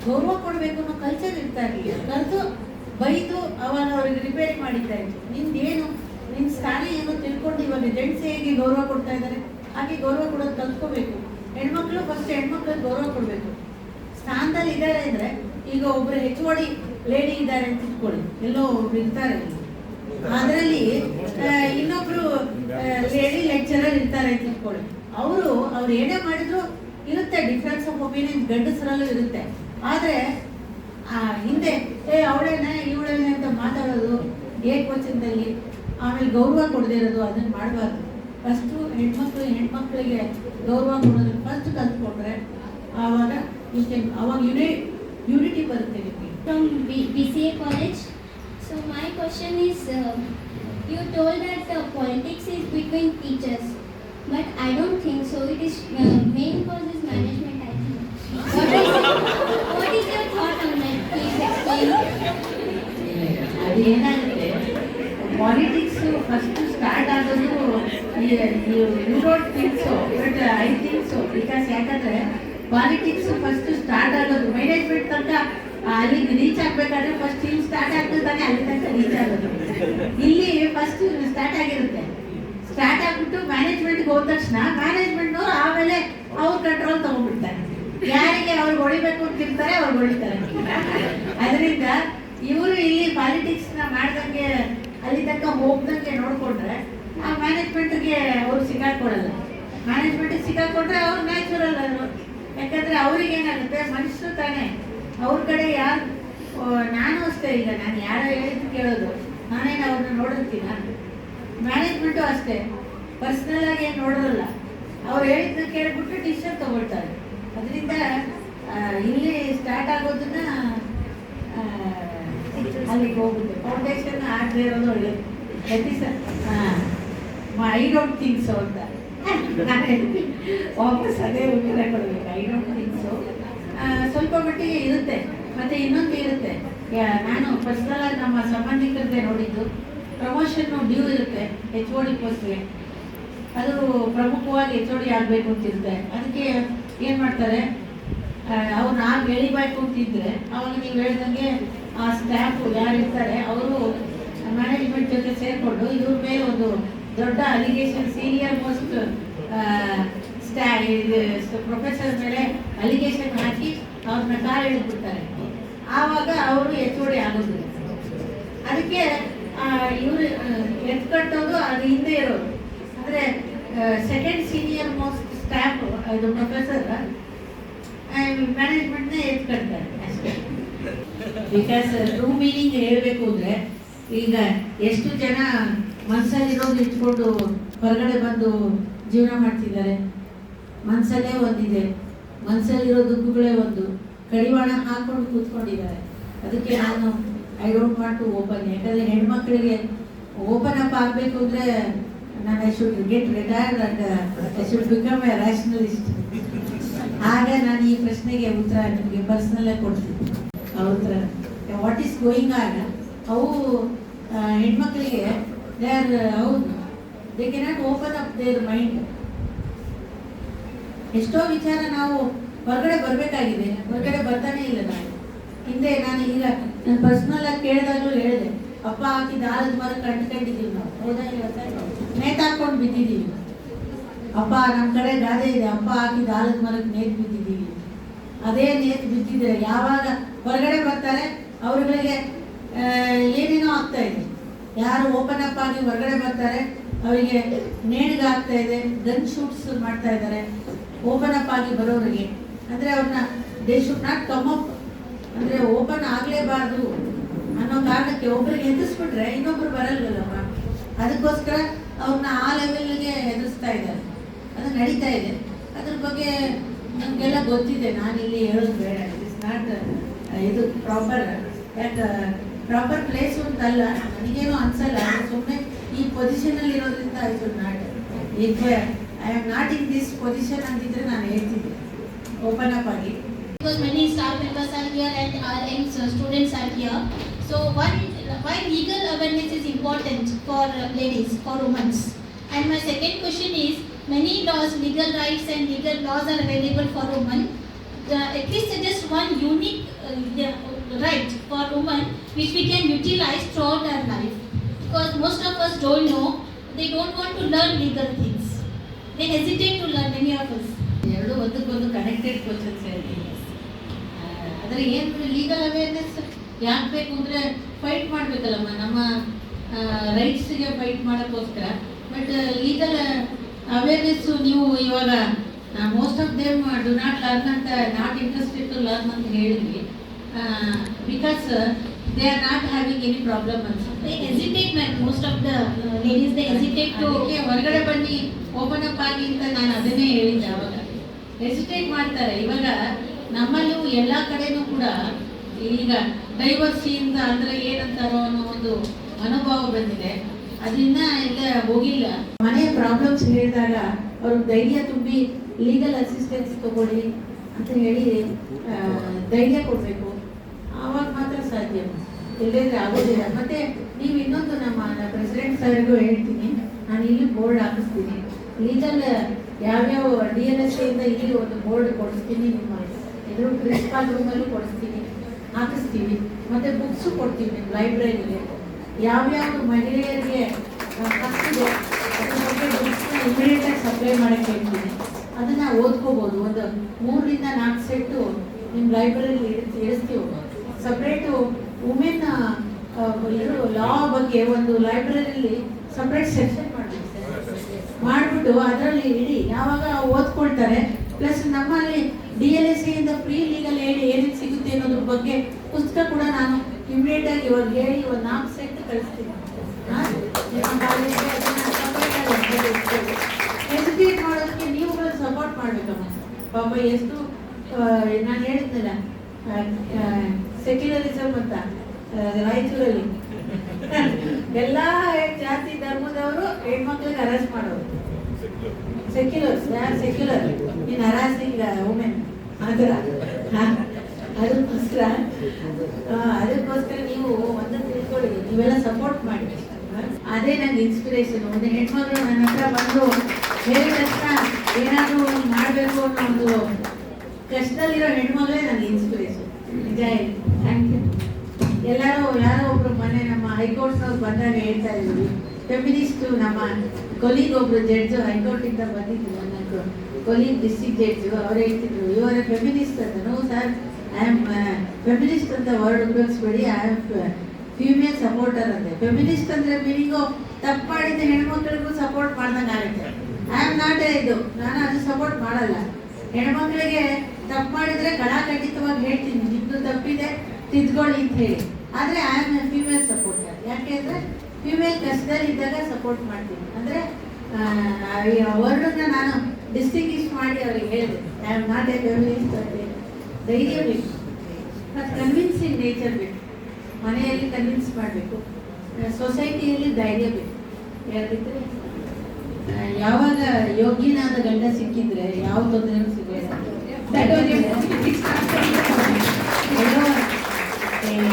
ಗೌರವ ಕೊಡಬೇಕು ಅನ್ನೋ ಕಲ್ಚರ್ ಇರ್ತಾ ಇರಲಿಲ್ಲ. ಕರೆದು ಬೈದು ಅವಾಗ ಅವ್ರಿಗೆ ರಿಪೇರಿ ಮಾಡಿದ್ದ ಇತ್ತು. ನಿಂದೇನು, ನಿನ್ನ ಸ್ಥಾನ ಏನೋ ತಿಳ್ಕೊಂಡು ಇವಾಗ ಜೆಂಟ್ಸ್ ಹೇಗೆ ಗೌರವ ಕೊಡ್ತಾ ಇದ್ದಾರೆ ಹಾಗೆ ಗೌರವ ಕೊಡೋದು ಕಲ್ತ್ಕೋಬೇಕು. ಹೆಣ್ಮಕ್ಳು ಫಸ್ಟ್ ಹೆಣ್ಮಕ್ಳಿಗೆ ಗೌರವ ಕೊಡಬೇಕು. ಸ್ಥಾನದಲ್ಲಿ ಇದ್ದಾರೆ ಅಂದರೆ, ಈಗ ಒಬ್ಬರು HOD ಲೇಡಿ ಇದ್ದಾರೆ ಅಂತ ಇಟ್ಕೊಳ್ಳಿ, ಎಲ್ಲೋ ಒಬ್ರು ಇರ್ತಾರೆ, ಅದರಲ್ಲಿ ಇನ್ನೊಬ್ರು ಲೇಡಿ ಲೆಕ್ಚರರ್ ಇರ್ತಾರೆ ಅಂತ ಇಟ್ಕೊಳ್ಳಿ. ಅವ್ರು ಏನೇ ಮಾಡಿದ್ರು ಇರುತ್ತೆ, ಡಿಫ್ರೆನ್ಸ್ ಆಫ್ ಒಪಿನಿಯನ್ ಗಂಡಸರಲ್ಲೂ ಇರುತ್ತೆ. ಆದರೆ ಹಿಂದೆ ಅವಳೇನೆ ಇವಳೇನೆ ಅಂತ ಮಾತಾಡೋದು ಏಕವಚನದಲ್ಲಿ, ಆಮೇಲೆ ಗೌರವ ಕೊಡದೇ ಇರೋದು, ಅದನ್ನು ಮಾಡಬಾರ್ದು. ಫಸ್ಟು ಹೆಣ್ಮಕ್ಳಿಗೆ ಗೌರವ ಕೊಡೋದನ್ನು ಫಸ್ಟ್ ಕಲ್ತ್ಕೊಂಡ್ರೆ ಆವಾಗ ಅವಾಗ ಯೂನಿಟಿ ಬರುತ್ತೆ ನಿಮಗೆ. From BCA college. So my question is, you told that politics is between teachers, but I don't think so. It is main cause is ಏನಾಗುತ್ತೆ, ಪಾಲಿಟಿಕ್ಸ್ ಫಸ್ಟ್ ಸ್ಟಾರ್ಟ್ ಆಗೋದು you don't think so, but I think so. Because ಯಾಕಂದರೆ ಪಾಲಿಟಿಕ್ಸ್ ಫಸ್ಟ್ ಸ್ಟಾರ್ಟ್ ಆಗೋದು ಮ್ಯಾನೇಜ್ಮೆಂಟ್ ತನಕ ಅಲ್ಲಿಗೆ ರೀಚ್ ಆಗಬೇಕಾದ್ರೆ ಫಸ್ಟ್ ಇಲ್ಲಿ ಸ್ಟಾರ್ಟ್ ಆಗ್ತದಾನೆ, ಅಲ್ಲಿ ತನಕ ರೀಚ್ ಆಗೋದು. ಇಲ್ಲಿ ಫಸ್ಟ್ ಸ್ಟಾರ್ಟ್ ಆಗಿರುತ್ತೆ. ಸ್ಟಾರ್ಟ್ ಆಗಿಬಿಟ್ಟು ಮ್ಯಾನೇಜ್ಮೆಂಟ್ಗೆ ಹೋದ ತಕ್ಷಣ ಮ್ಯಾನೇಜ್ಮೆಂಟ್ನವ್ರು ಆಮೇಲೆ ಅವ್ರ ಕಂಟ್ರೋಲ್ ತಗೊಂಡ್ಬಿಡ್ತಾರೆ. ಯಾರಿಗೆ ಅವ್ರು ಹೊಡಿಬೇಕು ಅಂತಿರ್ತಾರೆ ಅವ್ರು ಹೊಡಿತಾರೆ. ಅದರಿಂದ ಇವರು ಇಲ್ಲಿ ಪಾಲಿಟಿಕ್ಸ್ನ ಮಾಡ್ದಂಗೆ ಅಲ್ಲಿ ತನಕ ಹೋಗ್ದಂಗೆ ನೋಡಿಕೊಂಡ್ರೆ ಆ ಮ್ಯಾನೇಜ್ಮೆಂಟ್ಗೆ ಅವ್ರು ಸಿಕ್ಕಾಕೊಡಲ್ಲ. ಮ್ಯಾನೇಜ್ಮೆಂಟಿಗೆ ಸಿಕ್ಕಾಕೊಂಡ್ರೆ ಅವ್ರು ನ್ಯಾಚುರಲ್ ಅವರು. ಯಾಕಂದರೆ ಅವ್ರಿಗೆ ಏನಾಗುತ್ತೆ, ಮನುಷ್ಯರು ತಾನೇ, ಅವ್ರ ಕಡೆ ಯಾರು, ನಾನು ಅಷ್ಟೇ, ಈಗ ನಾನು ಯಾರೋ ಹೇಳಿದ್ದು ಕೇಳೋದು, ನಾನೇನು ಅವ್ರನ್ನ ನೋಡಿರ್ತೀನ. ಮ್ಯಾನೇಜ್ಮೆಂಟು ಅಷ್ಟೇ, ಪರ್ಸ್ನಲ್ ಆಗಿ ಏನು ನೋಡೋಲ್ಲ, ಅವ್ರು ಹೇಳಿದ್ದನ್ನ ಕೇಳಿಬಿಟ್ಟು ಡಿಸಿಷನ್ ತಗೊಳ್ತಾರೆ. ಅದರಿಂದ ಇಲ್ಲಿ ಸ್ಟಾರ್ಟ್ ಆಗೋದನ್ನ ಅಲ್ಲಿಗೆ ಹೋಗುತ್ತೆ. ಫೌಂಡೇಶನ್ ಆಗದೆ ಇರೋದು ಒಳ್ಳೇದು. ಐ ಡೋಂಟ್ ಥಿಂಕ್ ಸೊ ಅಂತ ನಾನು ಹೇಳ್ತೀನಿ. ವಾಪಸ್ ಅದೇ ಉತ್ತರ ಕೊಡಬೇಕು. I don't think so. ಸ್ವಲ್ಪ ಮಟ್ಟಿಗೆ ಇರುತ್ತೆ. ಮತ್ತು ಇನ್ನೊಂದು ಇರುತ್ತೆ, ನಾನು ಪರ್ಸ್ನಲ್ ಆಗಿ ನಮ್ಮ ಸಂಬಂಧಿಕರದ್ದೇ ನೋಡಿದ್ದು, ಪ್ರಮೋಷನ್ನು ಡ್ಯೂ ಇರುತ್ತೆ HOD ಪೋಸ್ಟ್ಗೆ. ಅದು ಪ್ರಮುಖವಾಗಿ HOD ಆಗಬೇಕು ಅಂತಿರುತ್ತೆ. ಅದಕ್ಕೆ ಏನು ಮಾಡ್ತಾರೆ, ಅವ್ರನ್ನ ಎಳಿಬೇಕು ಅಂತಿದ್ರೆ ಅವಾಗ ನೀವು ಹೇಳ್ದಂಗೆ ಆ ಸ್ಟಾಫು ಯಾರಿರ್ತಾರೆ ಅವರು ಮ್ಯಾನೇಜ್ಮೆಂಟ್ ಜೊತೆ ಸೇರಿಕೊಂಡು ಇವ್ರ ಮೇಲೆ ಒಂದು ದೊಡ್ಡ ಅಲಿಗೇಷನ್, ಸೀನಿಯರ್ ಮೋಸ್ಟ್ ಪ್ರೊಫೆಸರ್ ಮೇಲೆ ಅಲಿಗೇಷನ್ ಹಾಕಿ ಅವ್ರನ್ನ ಕಾಲು ಎಳೆದ್ಬಿಡ್ತಾರೆ. ಆವಾಗ ಅವರು HOD ಆಗೋದಿಲ್ಲ. ಅದಕ್ಕೆ ಇವರು ಎತ್ಕಟ್ಟೋದು ಅದು ಹಿಂದೆ ಇರೋದು. ಅಂದರೆ ಸೆಕೆಂಡ್ ಸೀನಿಯರ್ ಮೋಸ್ಟ್ ಸ್ಟಾಫ್ ಇದು ಪ್ರೊಫೆಸರ್ ಮ್ಯಾನೇಜ್ಮೆಂಟ್ನೇ ಎತ್ಕಟ್ತಾರೆ ಅಷ್ಟೇ. ಬಿಕಾಸ್ ಟ್ರೂ ಮೀನಿಂಗ್ ಹೇಳಬೇಕು ಅಂದರೆ, ಈಗ ಎಷ್ಟು ಜನ ಮನಸ್ಸಲ್ಲಿರೋದು ಇಟ್ಕೊಂಡು ಹೊರಗಡೆ ಬಂದು ಜೀವನ ಮಾಡ್ತಿದ್ದಾರೆ. ಮನಸ್ಸಲ್ಲೇ ಒಂದಿದೆ, ಮನಸ್ಸಲ್ಲಿರೋ ದುಃಖಗಳೇ ಒಂದು, ಕಡಿವಾಣ ಹಾಕ್ಕೊಂಡು ಕೂತ್ಕೊಂಡಿದ್ದಾರೆ. ಅದಕ್ಕೆ ನಾನು I don't want to open. ಯಾಕಂದರೆ ಹೆಣ್ಮಕ್ಳಿಗೆ ಓಪನ್ ಅಪ್ ಆಗಬೇಕು ಅಂದರೆ ನಾನು I should get retired and I should become a rationalist. ಆಗ ನಾನು ಈ ಪ್ರಶ್ನೆಗೆ ಉತ್ತರ ನಿಮಗೆ ಪರ್ಸ್ನಲ್ಲೇ ಕೊಡ್ತೀನಿ. ಆ ಉತ್ತರ ವಾಟ್ ಈಸ್ ಗೋಯಿಂಗ್ ಆಗ ಅವು ಹೆಣ್ಮಕ್ಳಿಗೆ they cannot open up their mind. ಎಷ್ಟೋ ವಿಚಾರ ನಾವು ಹೊರಗಡೆ ಬರಬೇಕಾಗಿದೆ, ಹೊರಗಡೆ ಬರ್ತಾನೆ ಇಲ್ಲ. ಹಿಂದೆ ನಾನು ಈಗ ನಾನು ಪರ್ಸ್ನಲ್ ಆಗಿ ಕೇಳಿದಾಗಲೂ ಹೇಳಿದೆ, ಅಪ್ಪ ಹಾಕಿದ ಆಲದ ಮರ ಕಂಡ್ಕೊಂಡಿದ್ದೀವಿ ನಾವು, ಹೌದಾ? ನೇತಾಕೊಂಡು ಬಿದ್ದಿದ್ದೀವಿ. ಅಪ್ಪ ನಮ್ಮ ಕಡೆ ಗಾದೆ ಇದೆ, ಅಪ್ಪ ಹಾಕಿದ ಆಲದ ಮರಕ್ಕೆ ನೇತು ಬಿದ್ದಿದ್ದೀವಿ. ಅದೇ ನೇತು ಬಿದ್ದಿದ್ರೆ ಯಾವಾಗ ಹೊರಗಡೆ ಬರ್ತಾರೆ ಅವ್ರಗಳಿಗೆ ಏನೇನೋ ಆಗ್ತಾ ಇದೆ. ಯಾರು ಓಪನ್ ಅಪ್ ಆಗಿ ಹೊರಗಡೆ ಬರ್ತಾರೆ ಅವರಿಗೆ ನೇಣಿಗೆ ಆಗ್ತಾ ಇದೆ, ಗನ್ ಶೂಟ್ಸ್ ಮಾಡ್ತಾ ಇದ್ದಾರೆ ಓಪನ್ ಅಪ್ ಆಗಿ ಬರೋರಿಗೆ. ಅಂದರೆ ಅವ್ರನ್ನ they should not come up, ಅಂದರೆ ಓಪನ್ ಆಗಲೇಬಾರ್ದು ಅನ್ನೋ ಕಾರಣಕ್ಕೆ ಒಬ್ಬರಿಗೆ ಹೆದರ್ಸ್ಬಿಟ್ರೆ ಇನ್ನೊಬ್ರು ಬರಲ್ವಲ್ಲಮ್ಮ. ಅದಕ್ಕೋಸ್ಕರ ಅವ್ರನ್ನ ಆ ಲೆವೆಲ್ಗೆ ಹೆದರ್ಸ್ತಾ ಇದ್ದಾರೆ. ಅದು ನಡೀತಾ ಇದೆ. ಅದ್ರ ಬಗ್ಗೆ ನಮಗೆಲ್ಲ ಗೊತ್ತಿದೆ. ನಾನಿಲ್ಲಿ ಹೇಳೋದು ಬೇಡ. ಇಟ್ ಇಸ್ ನಾಟ್ ಇದು ಪ್ರಾಪರ್. ಯಾಕೆ ಪ್ರಾಪರ್ ಪ್ಲೇಸು ಅಂತಲ್ಲ, ನನಗೇನು ಅನ್ಸಲ್ಲ. ಸುಮ್ಮನೆ ಈ ಪೊಸಿಷನಲ್ಲಿ ಇರೋದ್ರಿಂದ I should not. If I am not in this position ಅಂತಿದ್ರೆ ನಾನು ಹೇಳ್ತಿದ್ದೆ ಓಪನ್ ಅಪ್ ಆಗಿ. Because many staff members are here and our students are here. So why legal awareness is important for ladies, for women? And my second question is, many laws, legal rights and legal laws are available for women. At least suggest one unique right for women which we can utilize throughout our life. Because most of us don't know, they don't want to learn legal things. They hesitate to learn, many of us. ಎರಡು ಒಂದಕ್ಕೊಂದು ಕನೆಕ್ಟೆಡ್ ಕ್ವಶನ್ಸ್ ಹೇಳ್ತೀನಿ. ಆದರೆ ಏನು ಲೀಗಲ್ ಅವೇರ್ನೆಸ್ ಯಾಕೆ ಬೇಕು ಅಂದರೆ ಫೈಟ್ ಮಾಡಬೇಕಲ್ಲಮ್ಮ, ನಮ್ಮ ರೈಟ್ಸಿಗೆ ಫೈಟ್ ಮಾಡೋಕ್ಕೋಸ್ಕರ. ಬಟ್ ಲೀಗಲ್ ಅವೇರ್ನೆಸ್ಸು ನೀವು ಇವಾಗ most of them do not learn ಅಂತ, ನಾಟ್ ಇಂಟ್ರೆಸ್ಟೆಡ್ ಟು ಲರ್ನ್ ಅಂತ ಹೇಳಿದ್ವಿ. Because they are not having any problem ಅನ್ಸುತ್ತೆ. They hesitate, most of the ladies, they hesitate to ಹೊರಗಡೆ ಬನ್ನಿ ಓಪನ್ ಅಪ್ ಆಗಿ ಅಂತ ನಾನು ಅದನ್ನೇ ಹೇಳಿದ್ದೆ. ಅವಾಗ ಹೆಸಿಟೇಟ್ ಮಾಡ್ತಾರೆ. ಇವಾಗ ನಮ್ಮಲ್ಲೂ ಎಲ್ಲ ಕಡೆನೂ ಕೂಡ ಈಗ ಡೈವರ್ಸಿಯಿಂದ ಅಂದರೆ ಏನಂತಾರೋ ಅನ್ನೋ ಒಂದು ಮನೋಭಾವ ಬಂದಿದೆ. ಅದನ್ನ ಎಲ್ಲ ಹೋಗಿಲ್ಲ. ಮನೆ ಪ್ರಾಬ್ಲಮ್ಸ್ ಹೇಳಿದಾಗ ಅವ್ರಿಗೆ ಧೈರ್ಯ ತುಂಬಿ ಲೀಗಲ್ ಅಸಿಸ್ಟೆನ್ಸ್ ತಗೊಳ್ಳಿ ಅಂತ ಹೇಳಿ ಧೈರ್ಯ ಕೊಡಬೇಕು. ಆವಾಗ ಮಾತ್ರ ಸಾಧ್ಯ. ಇಲ್ಲದ್ರೆ ಆಗೋದಿಲ್ಲ. ಮತ್ತೆ ನೀವು ಇನ್ನೊಂದು ನಮ್ಮ ಪ್ರೆಸಿಡೆಂಟ್ ಸರ್ಗೂ ಹೇಳ್ತೀನಿ, ನಾನು ಇಲ್ಲಿ ಬೋರ್ಡ್ ಹಾಕಿಸ್ತೀನಿ, ಲೀಗಲ್ ಯಾವ್ಯಾವ DLS ಇಂದ ಇಲ್ಲಿ ಒಂದು ಬೋರ್ಡ್ ಕೊಡಿಸ್ತೀನಿ, ನಿಮ್ಮ ಎದುರು ಪ್ರಿನ್ಸಿಪಾಲ್ ರೂಮಲ್ಲೂ ಕೊಡಿಸ್ತೀನಿ, ಹಾಕಿಸ್ತೀವಿ. ಮತ್ತೆ ಬುಕ್ಸು ಕೊಡ್ತೀವಿ ನಿಮ್ಮ ಲೈಬ್ರರಿಗೆ. ಯಾವ್ಯಾವ ಮಹಿಳೆಯರಿಗೆ ಕಷ್ಟಿದೆ ಅದ್ರ ಬಗ್ಗೆ ಬುಕ್ಸ್ನ ಇಮಿಡಿಯೇಟಾಗಿ ಸಪ್ಲೈ ಮಾಡೋಕ್ಕೆ ಹೇಳ್ತೀನಿ. ಅದನ್ನು ಓದ್ಕೋಬೋದು. ಒಂದು 3 ರಿಂದ 4 ಸೆಟ್ಟು ನಿಮ್ಮ ಲೈಬ್ರರಿಲಿ ಇಳಿಸ್ತೀವಿ. ಸಪ್ರೇಟು ವುಮೆನ್ ಲಾ ಬಗ್ಗೆ ಒಂದು ಲೈಬ್ರರಿಲಿ ಸಪ್ರೇಟ್ ಸೆಕ್ಷನ್ ಮಾಡಿಬಿಟ್ಟು ಅದರಲ್ಲಿ ಇಡಿ ಯಾವಾಗ ಓದ್ಕೊಳ್ತಾರೆ. ಪ್ಲಸ್ ನಮ್ಮಲ್ಲಿ DLS ಇಂದ ಫ್ರೀ ಲೀಗಲ್ ಏಡ್ ಏನೇನು ಸಿಗುತ್ತೆ ಅನ್ನೋದ್ರ ಬಗ್ಗೆ ಪುಸ್ತಕ ಕೂಡ ನಾನು ಇಮಿಡಿಯೇಟಾಗಿ ಇವಾಗ ಹೇಳಿ ಒಂದು 4 ಸೆಟ್ ಕಳಿಸ್ತೀನಿ. ಎಜುಕೇಟ್ ಮಾಡೋದಕ್ಕೆ ನೀವುಗಳು ಸಪೋರ್ಟ್ ಮಾಡಬೇಕಮ್ಮ. ಪಾಪ ಎಷ್ಟು ನಾನು ಹೇಳಿದ್ನಲ್ಲ ಸೆಕ್ಯುಲರಿಸಮ್ ಅಂತ ರಾಯಚೂರಲ್ಲಿ ಎಲ್ಲ ಜಾತಿ ಧರ್ಮದವರು ಹೆಣ್ಮಕ್ಳಿಗೆ ಅರೆಸ್ಟ್ ಮಾಡೋರು. ಸೆಕ್ಯುಲರ್ ಸೆಕ್ಯುಲರ್ ಇನ್ ಹರಾಸಿಂಗ್ ವುಮೆನ್ ಅದರ ಅದಕ್ಕೋಸ್ಕರ ನೀವು ಒಂದು ತಿಳ್ಕೊಳ್ಳಿ, ನೀವೆಲ್ಲ ಸಪೋರ್ಟ್ ಮಾಡಿ. ಅದೇ ನಂಗೆ ಇನ್ಸ್ಪಿರೇಷನ್. ಒಂದು ಹೆಣ್ಮಗಳು ನನ್ನ ಹತ್ರ ಬಂದು ಹೇಳಿದ ತಕ್ಷಣ ಏನಾದರೂ ಒಂದು ಮಾಡಬೇಕು ಅನ್ನೋ ಒಂದು ಕಷ್ಟದಲ್ಲಿರೋ ಹೆಣ್ಮಗಳೇ ನನಗೆ ಇನ್ಸ್ಪಿರೇಷನ್. ನಿಜ ಹೇಳಿ. Thank you. ಎಲ್ಲರೂ ಯಾರೋ ಒಬ್ರು ಮೊನ್ನೆ ನಮ್ಮ ಹೈಕೋರ್ಟ್ನವ್ರು ಬಂದಾಗ ಹೇಳ್ತಾ ಇದ್ವಿ, ಫೆಮಿನಿಸ್ಟು ನಮ್ಮ ಕೊಲೀಗ್ ಒಬ್ರು ಜಡ್ಜು ಹೈಕೋರ್ಟಿಂದ ಬಂದಿದ್ರು, ನನ್ನ ಕೊಲೀಗ್ ಡಿಸ್ಟ್ರಿಕ್ಟ್ ಜಡ್ಜು. ಅವ್ರು ಹೇಳ್ತಿದ್ರು, ಇವರ ಫೆಮಿನಿಸ್ಟ್ ಅಂತ. No sir, I am feminist ಅಂತ ವರ್ಡ್ ಉಪಯೋಗಿಸ್ಬೇಡಿ, ಐ ಆಮ್ ಫೀಮೇಲ್ ಸಪೋರ್ಟರ್ ಅಂತೆ. ಫೆಮಿನಿಸ್ಟ್ ಅಂದರೆ ಮೀನಿಂಗು ತಪ್ಪು ಮಾಡಿದ ಹೆಣ್ಮಕ್ಳಿಗೂ ಸಪೋರ್ಟ್ ಮಾಡ್ದಂಗೆ ಆಗುತ್ತೆ. ಐ ಆಮ್ ನಾಟ್ ಇದು, ನಾನು ಅದು ಸಪೋರ್ಟ್ ಮಾಡಲ್ಲ. ಹೆಣ್ಮಕ್ಳಿಗೆ ತಪ್ಪು ಮಾಡಿದರೆ ಖಡಾಖಂಡಿತವಾಗಿ ಹೇಳ್ತೀನಿ, ನಿಮ್ಮದು ತಪ್ಪಿದೆ ತಿದ್ಕೊಳ್ಳಿ ಅಂತ ಹೇಳಿ. ಆದರೆ ಐ ಆಮ್ ಫೀಮೇಲ್ ಸಪೋರ್ಟರ್. ಯಾಕೆ ಅಂದರೆ ಫೀಮೇಲ್ ಕಷ್ಟದಲ್ಲಿದ್ದಾಗ ಸಪೋರ್ಟ್ ಮಾಡ್ತೀನಿ. ಅಂದರೆ ವರ್ಡನ್ನ ನಾನು ಡಿಸ್ಟಿಂಗ್ವಿಶ್ ಮಾಡಿ ಅವ್ರಿಗೆ ಹೇಳಿದೆ, I am not A feminist ಅಂತ. ಧೈರ್ಯ ಬೇಕು ಮತ್ತು ಕನ್ವಿನ್ಸಿಂಗ್ ನೇಚರ್ ಬೇಕು. ಮನೆಯಲ್ಲಿ ಕನ್ವಿನ್ಸ್ ಮಾಡಬೇಕು, ಸೊಸೈಟಿಯಲ್ಲಿ ಧೈರ್ಯ ಬೇಕು. ಯಾರಿದ್ರೆ ಯಾವಾಗ ಯೋಗ್ಯನಾದ ಗಂಡ ಸಿಕ್ಕಿದ್ರೆ ಯಾವ ತೊಂದರೆನೂ ಸಿಗೋಲ್ಲ.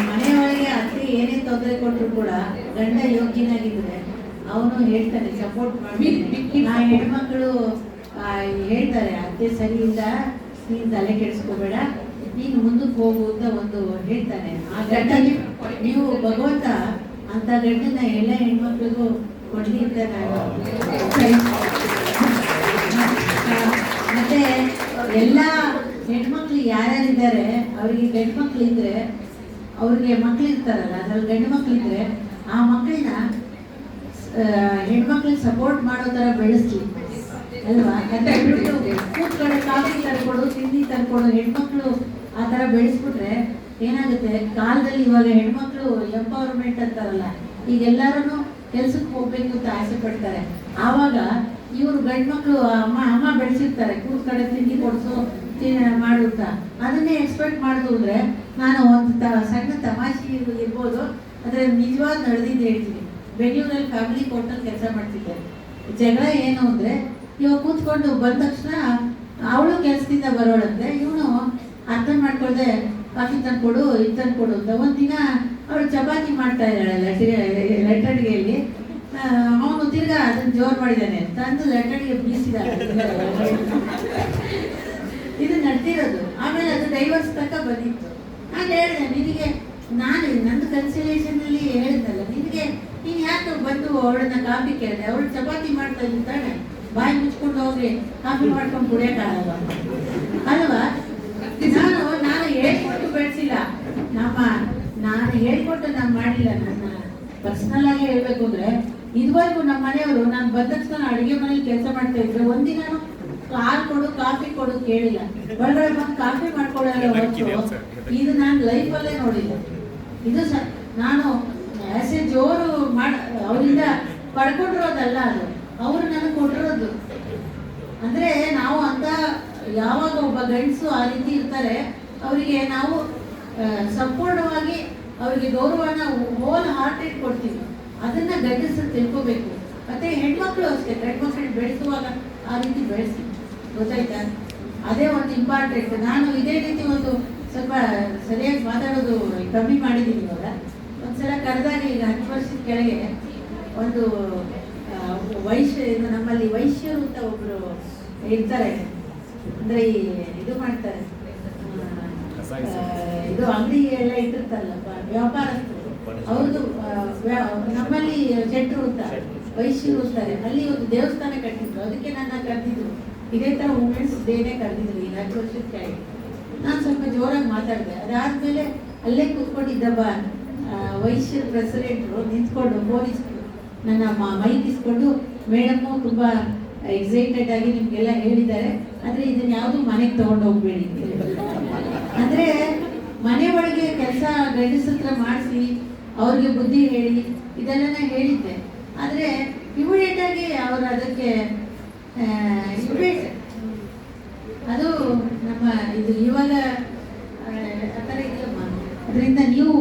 ಮನೆಯೊಳಗೆ ಅತ್ತೆ ಏನೇ ತೊಂದರೆ ಕೊಟ್ಟರು ಕೂಡ ಗಂಡ ಯೋಗ್ಯನಾಗಿದ್ರೆ ಅವನು ಹೇಳ್ತಾನೆ, ಸಪೋರ್ಟ್ ಮಾಡಿ. ನಾ ಹೆಣ್ಮಕ್ಳು ಹೇಳ್ತಾರೆ, ಅತ್ತೆ ಸರಿ ಇಲ್ಲ, ನೀನು ತಲೆ ಕೆಡಿಸ್ಕೋಬೇಡ, ನೀನು ಮುಂದಕ್ಕೆ ಹೋಗು ಅಂತ ಒಂದು ಹೇಳ್ತಾನೆ. ಆ ಗಂಡ ನೀವು ಭಗವಂತ ಅಂತ ಗಂಡನ ಎಲ್ಲ ಹೆಣ್ಮಕ್ಳಿಗೂ ಕೊಡ್ಲಿ ಅಂತ ನಾನು. ಮತ್ತೆ ಎಲ್ಲ ಹೆಣ್ಮಕ್ಳು ಯಾರ್ಯಾರಿದ್ದಾರೆ ಅವರಿಗೆ ಗಂಡು ಮಕ್ಳು ಇದ್ರೆ, ಅವ್ರಿಗೆ ಮಕ್ಳು ಇರ್ತಾರಲ್ಲ, ಅದ್ರಲ್ಲಿ ಗಂಡು ಮಕ್ಳು ಇದ್ರೆ ಆ ಮಕ್ಕಳನ್ನ ಹೆಣ್ಮಕ್ಳಿಗೆ ಸಪೋರ್ಟ್ ಮಾಡೋ ಥರ ಬೆಳೆಸ್ಲಿ ಅಲ್ವಾ? ಅಂತ ಹೇಳ್ಬಿಟ್ಟು ಕೂತ್ಕಡೆ ಕಾಫಿ ತಂದ್ಕೊಡು, ತಿಂಡಿ ತಂದ್ಕೊಡು, ಹೆಣ್ಮಕ್ಳು ಆ ಥರ ಬೆಳೆಸ್ಬಿಟ್ರೆ ಏನಾಗುತ್ತೆ, ಕಾಲದಲ್ಲಿ ಇವಾಗ ಹೆಣ್ಮಕ್ಳು ಎಂಪವರ್ಮೆಂಟ್ ಅಂತಾರಲ್ಲ, ಈಗ ಎಲ್ಲರೂ ಕೆಲ್ಸಕ್ಕೆ ಹೋಗ್ಬೇಕು ಅಂತ ಆಸೆ ಪಡ್ತಾರೆ. ಆವಾಗ ಇವರು ಗಂಡು ಮಕ್ಕಳು ಅಮ್ಮ ಬೆಳೆಸಿರ್ತಾರೆ, ಕೂತ್ಕಡೆ ತಿಂಡಿ ಕೊಡಿಸು ಮಾಡುತ್ತ, ಅದನ್ನೇ ಎಕ್ಸ್ಪೆಕ್ಟ್ ಮಾಡಿದ್ರು ಅಂದರೆ ನಾನು ಒಂದು ಸಣ್ಣ ತಮಾಷೆ ಇರ್ಬೋದು, ಆದರೆ ನಿಜವಾದ ನಡೆದಿದ್ದು ಹೇಳ್ತೀನಿ. ಬೆಂಗಳೂರಲ್ಲಿ ಫ್ಯಾಮಿಲಿ ಕೋರ್ಟಲ್ಲಿ ಕೆಲಸ ಮಾಡ್ತಿದ್ದೆ. ಜಗಳ ಏನು ಅಂದರೆ, ಇವಾಗ ಕೂತ್ಕೊಂಡು ಬಂದ ತಕ್ಷಣ ಅವಳು ಕೆಲಸದಿಂದ ಬರೋಳಂತೆ, ಇವನು ಅರ್ಥ ಮಾಡ್ಕೊಳ್ದೆ ಕಾಫಿ ತಂದ್ಕೊಡು, ಇದು ತಂದ್ಕೊಡು ಅಂತ. ಒಂದಿನ ಅವಳು ಚಪಾತಿ ಮಾಡ್ತಾ ಇದ್ದಾಳೆ ಲಟ್ಟಣಿಗೆಯಲ್ಲಿ, ಅವನು ತಿರ್ಗಾ ಅದನ್ನು ಜೋರು ಮಾಡಿದ್ದಾನೆ, ತಂದು ಲಟ್ಟಣಿಗೆ ಬೀಸಿದಾಳೆ. ಇದು ನಡ್ತಿರೋದು. ಆಮೇಲೆ ಅದು ಡೈವರ್ಸ್ ತನಕ ಬಂದಿತ್ತು. ನಾನು ಹೇಳಿದೆ, ನಿನಗೆ ನಾನು ನಂದು ಕನ್ಸಿಲೇಷನಲ್ಲಿ ಹೇಳಿದ್ನಲ್ಲ, ನೀನು ಯಾಕೆ ಬಂದು ಅವಳನ್ನ ಕಾಫಿ ಕೇಳಿದೆ, ಅವಳು ಚಪಾತಿ ಮಾಡ್ತಾ ಇದ್ದಾಳೆ, ಬಾಯಿ ಮುಚ್ಕೊಂಡು ಹೋಗಿ ಕಾಫಿ ಮಾಡ್ಕೊಂಡು ಕುಡಿಯೋಕ್ಕಾಗಲ್ಲ ಅಲ್ವಾ? ನಾನು ಹೇಳ್ಕೊಟ್ಟು ಬೆಳೆಸಿಲ್ಲ, ನಾನು ಹೇಳ್ಕೊಟ್ಟು ನಾನು ಮಾಡಿಲ್ಲ. ನನ್ನ ಪರ್ಸನಲ್ ಆಗಿ ಹೇಳ್ಬೇಕು ಅಂದರೆ, ಇದುವರೆಗೂ ನಮ್ಮ ಮನೆಯವರು ನಾನು ಬಂದ ತಕ್ಷಣ ಅಡುಗೆ ಮನೇಲಿ ಕೆಲಸ ಮಾಡ್ತಾ ಇದ್ರೆ ಒಂದಿನ ಹಾಲು ಕೊಡು, ಕಾಫಿ ಕೊಡು ಕೇಳಿಲ್ಲ. ಒಳಗಡೆ ಬಂದು ಕಾಫಿ ಮಾಡ್ಕೊಳ್ಳೋ ಹೊತ್ತು ಇದು ನಾನು ಲೈಫಲ್ಲೇ ನೋಡಿಲ್ಲ. ಇದು ನಾನು ಆಸ್ ಎ ಜೋರು ಅವರಿಂದ ಪಡ್ಕೊಂಡಿರೋದಲ್ಲ, ಅದು ಅವರು ನನಗೆ ಕೊಟ್ಟಿರೋದು. ಅಂದರೆ ನಾವು ಅಂತ ಯಾವಾಗ ಒಬ್ಬ ಗಂಡಸು ಆ ರೀತಿ ಇರ್ತಾರೆ, ಅವರಿಗೆ ನಾವು ಸಂಪೂರ್ಣವಾಗಿ ಅವರಿಗೆ ಗೌರವನ ಹೋಲ್ ಹಾರ್ಟೆಡ್ ಕೊಡ್ತೀವಿ. ಅದನ್ನ ಗಂಡಸರು ತಿಳ್ಕೋಬೇಕು. ಮತ್ತೆ ಹೆಣ್ಮಕ್ಳು ಅಷ್ಟೇ, ಗಂಡ್ಮಕ್ಳನ್ನ ಬೆಳೆಸುವಾಗ ಆ ರೀತಿ ಬೆಳೆಸಿ, ಗೊತ್ತಾಯ್ತಾ? ಅದೇ ಒಂದು ಇಂಪಾರ್ಟೆಂಟ್. ನಾನು ಇದೇ ರೀತಿ ಒಂದು ಸ್ವಲ್ಪ ಸರಿಯಾಗಿ ಮಾತಾಡೋದು ಕಮ್ಮಿ ಮಾಡಿದ್ದೀನಿ ಇವಾಗ. ಒಂದ್ಸಲ ಕರೆದಾಗ ಈಗ 10 ವರ್ಷದ ಕೆಳಗೆ ಒಂದು ವೈಶ್ಯ, ಇದು ನಮ್ಮಲ್ಲಿ ವೈಶ್ಯರು ಅಂತ ಒಬ್ರು ಇರ್ತಾರೆ, ಅಂದ್ರೆ ಈ ಇದು ಮಾಡ್ತಾರೆ, ಇದು ಅಂಗಡಿ ಎಲ್ಲ ಇಟ್ಟಿರ್ತಾರಲ್ಲ ವ್ಯಾಪಾರಸ್ಥರು, ಅವ್ರದ್ದು ನಮ್ಮಲ್ಲಿ ಶೆಟ್ರು ಅಂತ ವೈಶ್ಯರು ಅಂತಾರೆ. ಅಲ್ಲಿ ಒಂದು ದೇವಸ್ಥಾನ ಕಟ್ಟಿದ್ರು, ಅದಕ್ಕೆ ನನ್ನ ಕರೆದಿದ್ರು. ಇದೇ ತರ ವುಮೆನ್ಸ್ ಡೇನೇ ಕರೆದಿದ್ರು ಈ 10 ವರ್ಷದ ಕೆಳಗೆ. ನಾನು ಸ್ವಲ್ಪ ಜೋರಾಗಿ ಮಾತಾಡಿದೆ. ಅದಾದ್ಮೇಲೆ ಅಲ್ಲೇ ಕೂತ್ಕೊಂಡಿದ್ದಬ್ಬ ವೈಶ್ಯ ಪ್ರೆಸಿಡೆಂಟ್ರು ನಿಂತ್ಕೊಂಡು ಪೊಲೀಸರು ನನ್ನ ಮೈಕ್ ಇಸ್ಕೊಂಡು, ಮೇಡಮ್ಮು ತುಂಬಾ ಎಕ್ಸೈಟೆಡ್ ಆಗಿ ನಿಮ್ಗೆಲ್ಲ ಹೇಳಿದ್ದಾರೆ, ಆದ್ರೆ ಇದನ್ನ ಯಾವುದು ಮನೆಗೆ ತಗೊಂಡು ಹೋಗ್ಬೇಡಿ. ಅಂದ್ರೆ ಮನೆ ಒಳಗೆ ಕೆಲಸ ಗಂಡಸ ಹತ್ರ ಮಾಡಿಸಿ ಅವ್ರಿಗೆ ಬುದ್ಧಿ ಹೇಳಿ ಇದೆಲ್ಲ ಹೇಳಿದ್ದೆ. ಆದ್ರೆ ಇಮಿಡಿಯೇಟ್ ಆಗಿ ಅವರು ಅದಕ್ಕೆ ಅದು ನಮ್ಮ ಇದು ಇವಾಗ ಆ ಥರ ಇದೆಯಮ್ಮ. ಅದರಿಂದ ನೀವು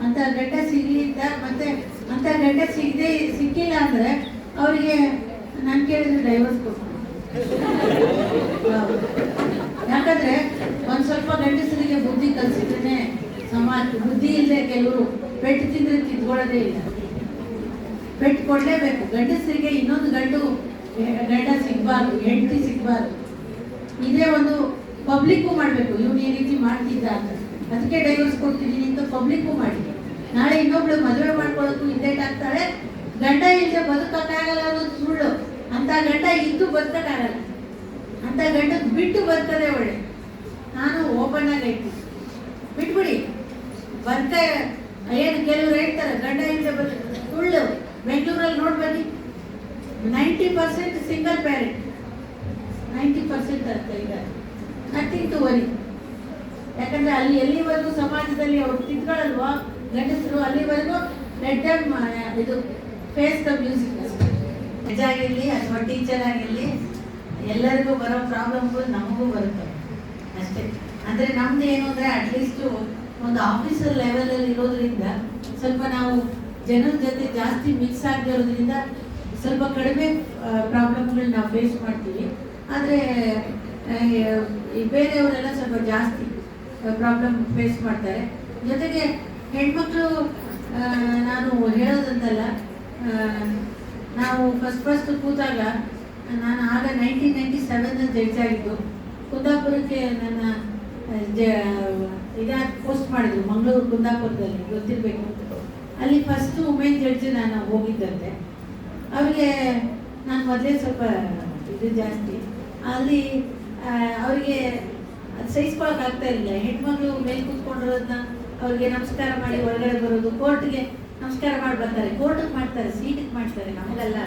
ಅಂತ ಗಂಡ ಸಿಗಲಿ ಅಂತ, ಮತ್ತೆ ಅಂತ ಗಂಡ ಸಿಕ್ಕಿಲ್ಲ ಅಂದ್ರೆ ಅವರಿಗೆ ನಾನು ಕೇಳಿದ್ರೆ ಡೈವರ್ಸ್ ಕೊಡ್ತೀನಿ. ಯಾಕಂದ್ರೆ ಒಂದ್ ಸ್ವಲ್ಪ ಗಂಡಸರಿಗೆ ಬುದ್ಧಿ ಕಲಿಸಿದ್ರೆ ಸಮಾಜ, ಬುದ್ಧಿ ಇಲ್ಲದೆ ಕೆಲವರು ಪೆಟ್ಟು ತಿಂದ್ರೆ ತಿದ್ಕೊಳ್ಳೋದೇ ಇಲ್ಲ. ಪೆಟ್ಟು ಕೊಡ್ಲೇಬೇಕು. ಗಂಡಸರಿಗೆ ಇನ್ನೊಂದು ಗಂಡ ಸಿಗ್ಬಾರ್ದು, ಹೆಂಡತಿ ಸಿಗ್ಬಾರ್ದು. ಇದೇ ಒಂದು ಪಬ್ಲಿಕ್ಕು ಮಾಡಬೇಕು, ಇವ್ನು ಈ ರೀತಿ ಮಾಡ್ತಿದ್ದ ಅಂತ, ಅದಕ್ಕೆ ಡೈವರ್ಸ್ ಕೊಡ್ತಿದ್ದೀನಿ ಅಂತ ಪಬ್ಲಿಕ್ಕು ಮಾಡಿ. ನಾಳೆ ಇನ್ನೊಬ್ಳು ಮದುವೆ ಮಾಡ್ಕೊಳ್ಳೋದು ಹಿಂದೇಟ್ ಆಗ್ತಾಳೆ. ಗಂಡ ಇಲ್ಲದೆ ಬದುಕಕ್ಕಾಗಲ್ಲ ಅನ್ನೋದು ಸುಳ್ಳು. ಅಂತ ಗಂಡ ಇದ್ದು ಬದುಕಕ್ಕಾಗಲ್ಲ, ಅಂತ ಗಂಡ ಬಿಟ್ಟು ಬದುಕದೇ ಒಳ್ಳೆ. ನಾನು ಓಪನ್ ಆಗಿ ಹೇಳ್ತೀನಿ, ಬಿಟ್ಬಿಡಿ. ಏನು ಕೆಲವ್ರು ಹೇಳ್ತಾರೆ ಗಂಡ ಇಲ್ಲದೆ ಬದುಕ, ಸುಳ್ಳು. ಬೆಂಗಳೂರಲ್ಲಿ ನೋಡ್ಬನ್ನಿ, 90% ಸಿಂಗಲ್ ಪ್ಯಾರೆಂಟ್, 90% ಅಂತ ಇದ್ದಾರೆ. Nothing to worry. ಯಾಕಂದ್ರೆ ಅಲ್ಲಿ ಎಲ್ಲಿವರೆಗೂ ಸಮಾಜದಲ್ಲಿ ಅವ್ರು ತಿದ್ಗಳಲ್ವಾ ಗಂಡಸರು, ಅಲ್ಲಿವರೆಗೂ ಲೆಟ್ ದೆಮ್ ಇದು ಫೇಸ್ ದ ಮ್ಯೂಸಿಕ್. ಜಡ್ಜ್ ಆಗಿರಲಿ ಅಥವಾ ಟೀಚರ್ ಆಗಿರಲಿ, ಎಲ್ಲರಿಗೂ ಬರೋ ಪ್ರಾಬ್ಲಮ್ಗಳು ನಮಗೂ ಬರುತ್ತೆ ಅಷ್ಟೇ. ಅಂದರೆ ನಮ್ದು ಏನು ಅಂದರೆ ಅಟ್ಲೀಸ್ಟು ಒಂದು ಆಫೀಸರ್ ಲೆವೆಲಲ್ಲಿ ಇರೋದ್ರಿಂದ ಸ್ವಲ್ಪ ನಾವು ಜನರ ಜೊತೆ ಜಾಸ್ತಿ ಮಿಕ್ಸ್ ಆಗದೆ ಇರೋದ್ರಿಂದ ಸ್ವಲ್ಪ ಕಡಿಮೆ ಪ್ರಾಬ್ಲಮ್ಗಳು ನಾವು ಫೇಸ್ ಮಾಡ್ತೀವಿ. ಆದರೆ ಬೇರೆಯವರೆಲ್ಲ ಸ್ವಲ್ಪ ಜಾಸ್ತಿ ಪ್ರಾಬ್ಲಮ್ ಫೇಸ್ ಮಾಡ್ತಾರೆ. ಜೊತೆಗೆ ಹೆಣ್ಮಕ್ಳು, ನಾನು ಹೇಳೋದಂತಲ್ಲ, ನಾವು ಫಸ್ಟ್ ಕೂತಾಗ ನಾನು ಆಗ 1997 ಜಡ್ಜ್ ಆಗಿದ್ದು. ಕುಂದಾಪುರಕ್ಕೆ ನನ್ನ ಪೋಸ್ಟ್ ಮಾಡಿದ್ರು, ಮಂಗಳೂರು ಕುಂದಾಪುರದಲ್ಲಿ, ಗೊತ್ತಿರಬೇಕು. ಅಲ್ಲಿ ಫಸ್ಟ್ ವುಮೆನ್ ಜಡ್ಜ್ ನಾನು ಹೋಗಿದ್ದಂತೆ. ಅವರಿಗೆ ನಾನು ಮೊದಲೇ ಸ್ವಲ್ಪ ಇದು ಜಾಸ್ತಿ, ಅಲ್ಲಿ ಅವರಿಗೆ ಸಹಿಸ್ಕೊಳಕ್ ಆಗ್ತಾ ಇರಲಿಲ್ಲ. ಹೆಣ್ಮಕ್ಳು ಮೇಲೆ ಕೂತ್ಕೊಂಡಿರೋದನ್ನ ಅವ್ರಿಗೆ ನಮಸ್ಕಾರ ಮಾಡಿ ಹೊರಗಡೆ ಬರೋದು, ಕೋರ್ಟ್ಗೆ ನಮಸ್ಕಾರ ಮಾಡಿ ಬರ್ತಾರೆ, ಕೋರ್ಟಿಗೆ ಮಾಡ್ತಾರೆ, ಸೀಟಿಗೆ ಮಾಡ್ತಾರೆ, ನಮಗೆಲ್ಲ.